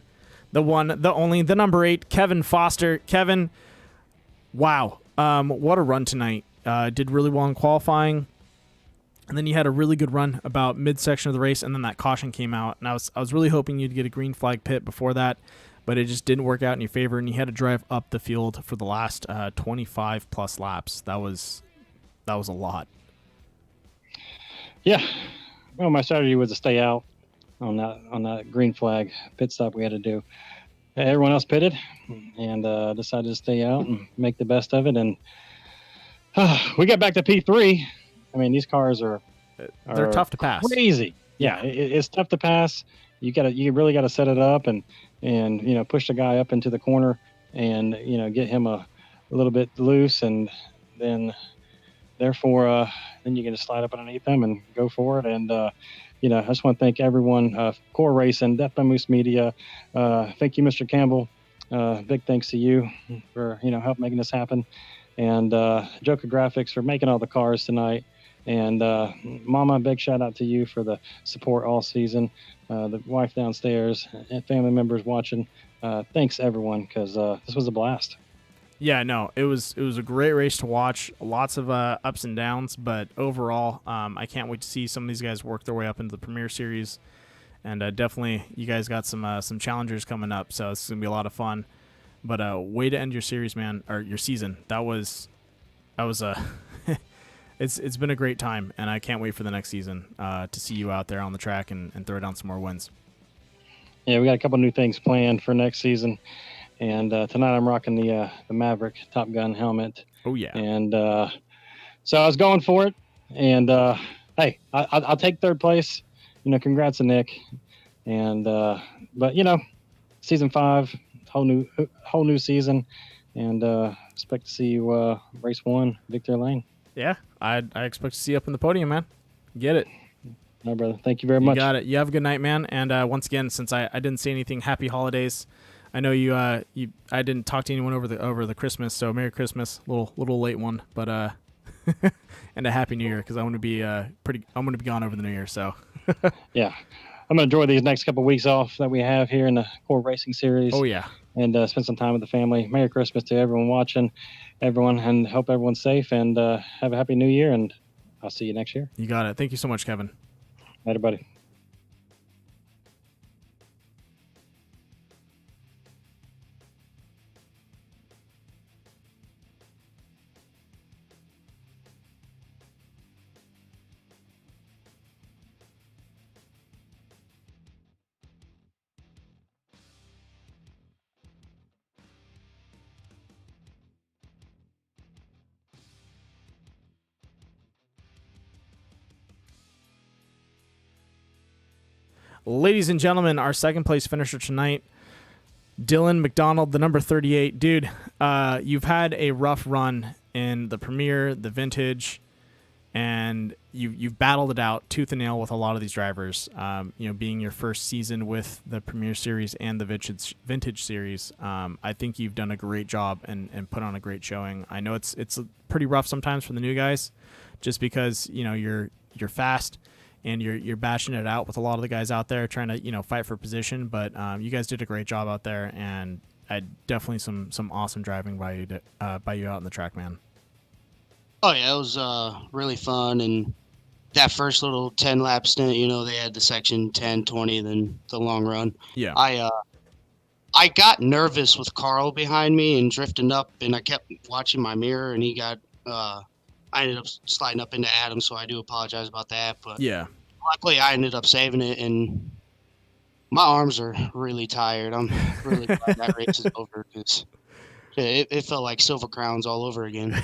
the one, the only, the number 8, Kevin Foster. Kevin, wow, what a run tonight. Did really well in qualifying, and then you had a really good run about midsection of the race, and then that caution came out, and I was really hoping you'd get a green flag pit before that, but it just didn't work out in your favor, and you had to drive up the field for the last 25 plus laps. That was a lot. Yeah. Well, my strategy was to stay out on that green flag pit stop we had to do. Everyone else pitted, and decided to stay out and make the best of it. And we got back to P3. I mean, these cars they're tough to pass. Crazy. Yeah, it's tough to pass. You really got to set it up and push the guy up into the corner and get him a little bit loose, and then therefore then you can just slide up underneath them and go for it. And I just want to thank everyone, Core Racing, Death by Moose Media. Thank you, Mr. Campbell. Big thanks to you for help making this happen, and Joker Graphics for making all the cars tonight. And Mama, big shout out to you for the support all season. The wife downstairs and family members watching. Thanks everyone, because this was a blast. Yeah, no, it was a great race to watch. Lots of ups and downs, but overall, I can't wait to see some of these guys work their way up into the Premier Series. And definitely, you guys got some challengers coming up, so it's gonna be a lot of fun. But way to end your series, man, or your season. That was it's been a great time, and I can't wait for the next season to see you out there on the track and throw down some more wins. Yeah, we got a couple new things planned for next season. And tonight I'm rocking the Maverick Top Gun helmet. Oh, yeah. And so I was going for it. And, hey, I'll take third place. Congrats to Nick. And but, season 5, whole new season. And expect to see you race 1, Victory Lane. Yeah, I expect to see you up in the podium, man. Get it. No, brother. Thank you very much. You got it. You have a good night, man. And once again, since I didn't say anything, happy holidays. I know you. I didn't talk to anyone over the Christmas, so Merry Christmas. Little late one, but and a Happy New Year, because I'm gonna be gone over the New Year. So yeah, I'm gonna enjoy these next couple of weeks off that we have here in the Core Racing Series. Oh yeah, and spend some time with the family. Merry Christmas to everyone watching, and hope everyone's safe, and have a Happy New Year. And I'll see you next year. You got it. Thank you so much, Kevin. Later, buddy. Ladies and gentlemen, our second place finisher tonight, Dylan McDonald, the number 38. Dude, you've had a rough run in the Premier, the Vintage, and you've battled it out tooth and nail with a lot of these drivers. Being your first season with the Premier Series and the Vintage Series, I think you've done a great job and put on a great showing. I know it's pretty rough sometimes for the new guys, just because you're fast and you're bashing it out with a lot of the guys out there trying to fight for position. But you guys did a great job out there, and definitely some awesome driving by you out on the track, man. Oh yeah, it was really fun, and that first little 10-lap stint, they had the section 10, 20, then the long run. Yeah. I got nervous with Carl behind me and drifting up, and I kept watching my mirror, and I ended up sliding up into Adam, so I do apologize about that. But yeah, luckily I ended up saving it, and my arms are really tired. I'm really glad that race is over, because it felt like Silver Crowns all over again.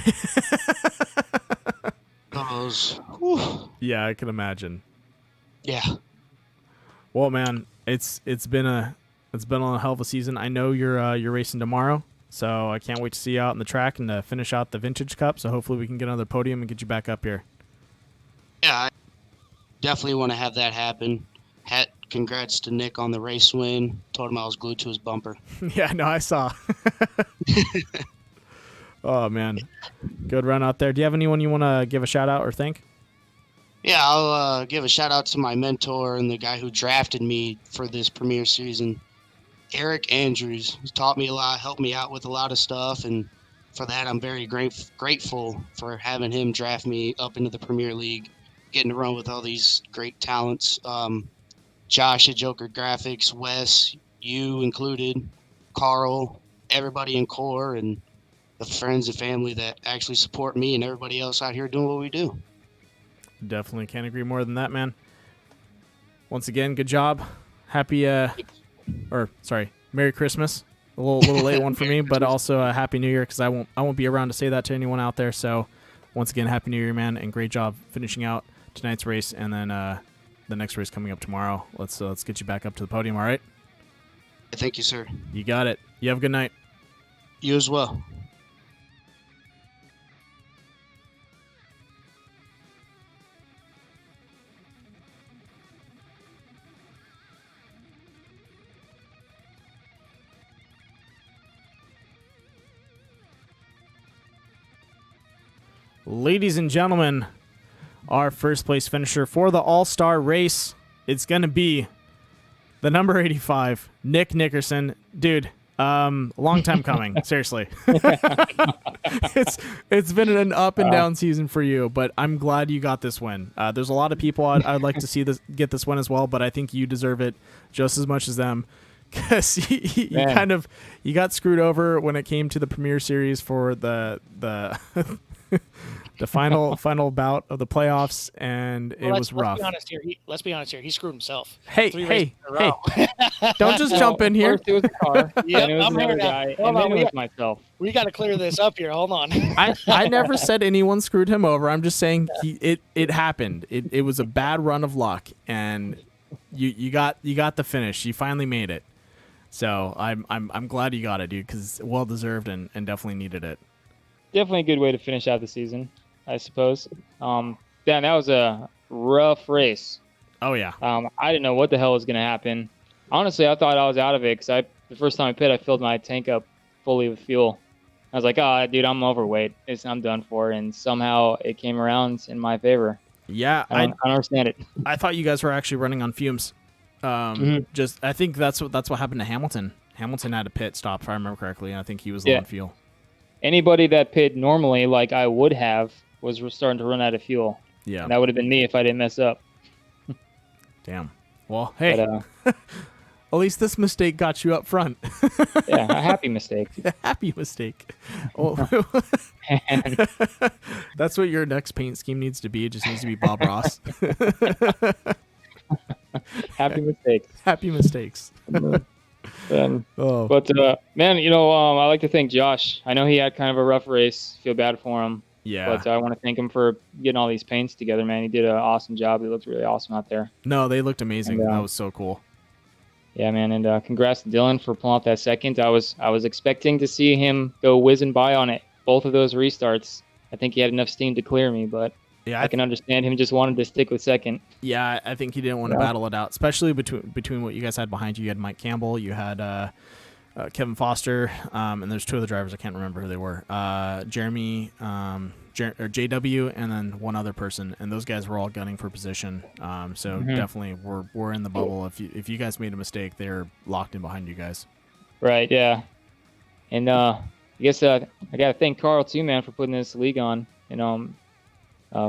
Yeah, I can imagine. Yeah. Well, man, it's been a hell of a season. I know you're racing tomorrow, so I can't wait to see you out on the track and to finish out the Vintage Cup. So hopefully we can get another podium and get you back up here. Yeah, I definitely want to have that happen. Congrats to Nick on the race win. Told him I was glued to his bumper. Yeah, no, I saw. Oh, man. Good run out there. Do you have anyone you want to give a shout out or thank? Yeah, I'll give a shout out to my mentor and the guy who drafted me for this Premier season, Eric Andrews. He taught me a lot, helped me out with a lot of stuff, and for that I'm very grateful for having him draft me up into the Premier League, getting to run with all these great talents. Josh at Joker Graphics, Wes, you included, Carl, everybody in Core, and the friends and family that actually support me and everybody else out here doing what we do. Definitely can't agree more than that, man. Once again, good job. Merry Christmas. A little late one for me, but also a Happy New Year, because I won't be around to say that to anyone out there. So once again, Happy New Year, man, and great job finishing out tonight's race, and then the next race coming up tomorrow. Let's get you back up to the podium, all right? Thank you, sir. You got it. You have a good night. You as well. Ladies and gentlemen, our first place finisher for the All-Star race, it's going to be the number 85, Nick Nickerson. Dude, long time coming, seriously. It's been an up and down season for you, but I'm glad you got this win. There's a lot of people I'd like to see get this win as well, but I think you deserve it just as much as them, because you got screwed over when it came to the Premier Series for the the final bout of the playoffs, and it was rough. Let's be honest here. He screwed himself. Hey! Don't just jump in here. First it was the car, then it was I'm another here now. guy, Hold and on, then it was myself. We got to clear this up here. Hold on. I never said anyone screwed him over. I'm just saying it happened. It was a bad run of luck, and you got the finish. You finally made it. So I'm glad you got it, dude, because well deserved and definitely needed it. Definitely a good way to finish out the season, I suppose. Dan, that was a rough race. Oh yeah. I didn't know what the hell was going to happen. Honestly, I thought I was out of it, because the first time I pit, I filled my tank up fully with fuel. I was like, dude, I'm overweight. I'm done for. And somehow it came around in my favor. Yeah, I don't understand it. I thought you guys were actually running on fumes. I think that's what happened to Hamilton. Hamilton had a pit stop, if I remember correctly, and I think he was low on fuel. Anybody that pit normally, like I would have, was starting to run out of fuel. Yeah, and that would have been me if I didn't mess up. Damn. Well, hey, at least this mistake got you up front. Yeah, a happy mistake. A happy mistake. Well, that's what your next paint scheme needs to be. It just needs to be Bob Ross. Happy mistakes. Happy mistakes. But man, I like to thank Josh. I know he had kind of a rough race. Feel bad for him. Yeah. But I want to thank him for getting all these paints together, man. He did an awesome job. He looked really awesome out there. No, they looked amazing. And, that was so cool. Yeah, man, and congrats to Dylan for pulling off that second. I was expecting to see him go whizzing by on it, both of those restarts. I think he had enough steam to clear me, but yeah, I can understand him just wanted to stick with second. Yeah, I think he didn't want to battle it out, especially between what you guys had behind you. You had Mike Campbell, you had Kevin Foster, and there's two other drivers. I can't remember who they were. Jeremy, or JW, and then one other person, and those guys were all gunning for position. So definitely we're in the bubble. If you guys made a mistake, they're locked in behind you guys. Right. Yeah. And I guess I gotta thank Carl too, man, for putting this league on.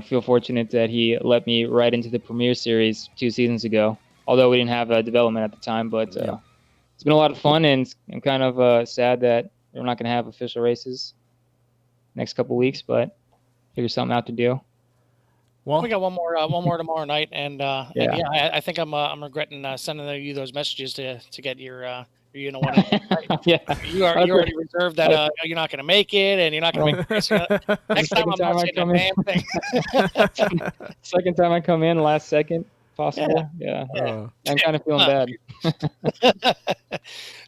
Feel fortunate that he let me right into the Premier Series 2 seasons ago. Although we didn't have development at the time, but it's been a lot of fun, and I'm kind of sad that we're not going to have official races next couple weeks, but figure something out to do. Well, we got one more tomorrow night, and I think I'm regretting sending you those messages to get your one. Yeah, you already reserved that you're not going to make it, and you're not going to make it. Next time I'm not saying a damn thing. Second time I come in, last second possible. Yeah. I'm kind of feeling bad.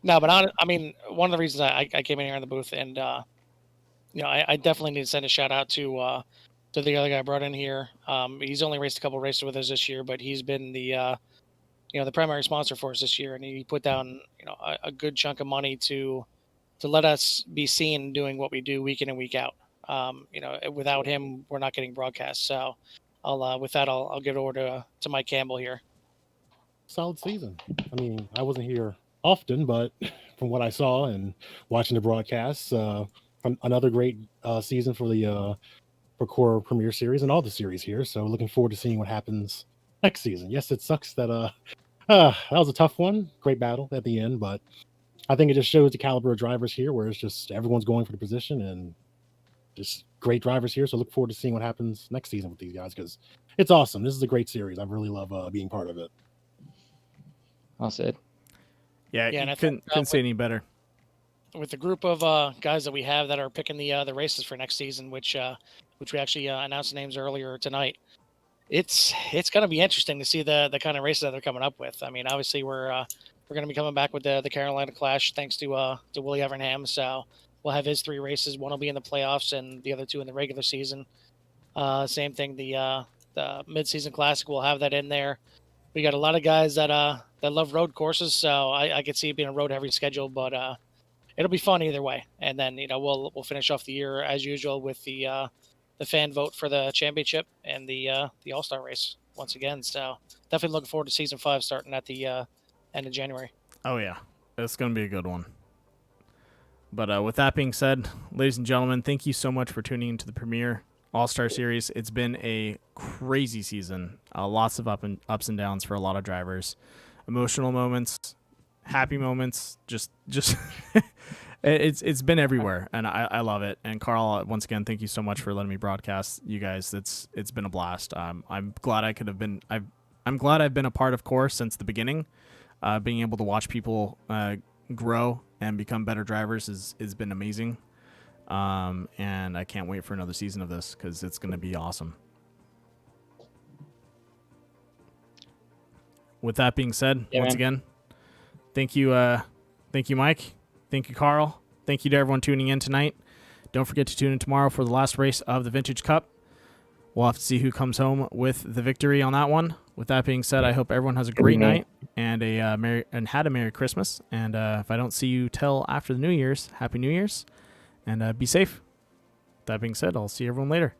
No, but I mean, one of the reasons I came in here in the booth, and I definitely need to send a shout out to the other guy I brought in here. He's only raced a couple races with us this year, but he's been the the primary sponsor for us this year, and he put down a good chunk of money to let us be seen doing what we do week in and week out. Without him, we're not getting broadcast. So I'll give it over to Mike Campbell here. Solid season. I mean, I wasn't here often, but from what I saw and watching the broadcasts, another great season for the Core Premier Series and all the series here. So looking forward to seeing what happens next season. Yes, it sucks that that was a tough one. Great battle at the end, but I think it just shows the caliber of drivers here, where it's just everyone's going for the position and just great drivers here. So look forward to seeing what happens next season with these guys, because it's awesome. This is a great series. I really love being part of it. Well said. Yeah, and you couldn't say any better. With the group of guys that we have that are picking the races for next season, which we actually announced the names earlier tonight, it's going to be interesting to see the kind of races that they're coming up with. I mean, obviously we're going to be coming back with the Carolina Clash thanks to Willie Evernham. So we'll have his 3 races. One will be in the playoffs and the other 2 in the regular season. Same thing, the mid-season classic, we'll have that in there. We got a lot of guys that love road courses, so I could see it being a road-heavy schedule, but it'll be fun either way. And then we'll finish off the year as usual with the fan vote for the championship and the All-Star race once again. So definitely looking forward to season 5 starting at the end of January. Oh yeah, it's going to be a good one. But with that being said, ladies and gentlemen, thank you so much for tuning into the Premier All-Star Series. It's been a crazy season. Lots of ups and downs for a lot of drivers. Emotional moments, happy moments, just it's been everywhere, and I love it. And Carl, once again, thank you so much for letting me broadcast you guys. It's been a blast. I'm glad I'm glad I've been a part of Core since the beginning. Being able to watch people grow and become better drivers has been amazing. And I can't wait for another season of this because it's going to be awesome. With that being said, once again, thank you, Mike. Thank you, Carl. Thank you to everyone tuning in tonight. Don't forget to tune in tomorrow for the last race of the Vintage Cup. We'll have to see who comes home with the victory on that one. With that being said, I hope everyone has a great night and had a Merry Christmas. And if I don't see you till after the New Year's, Happy New Year's, and be safe. That being said, I'll see everyone later.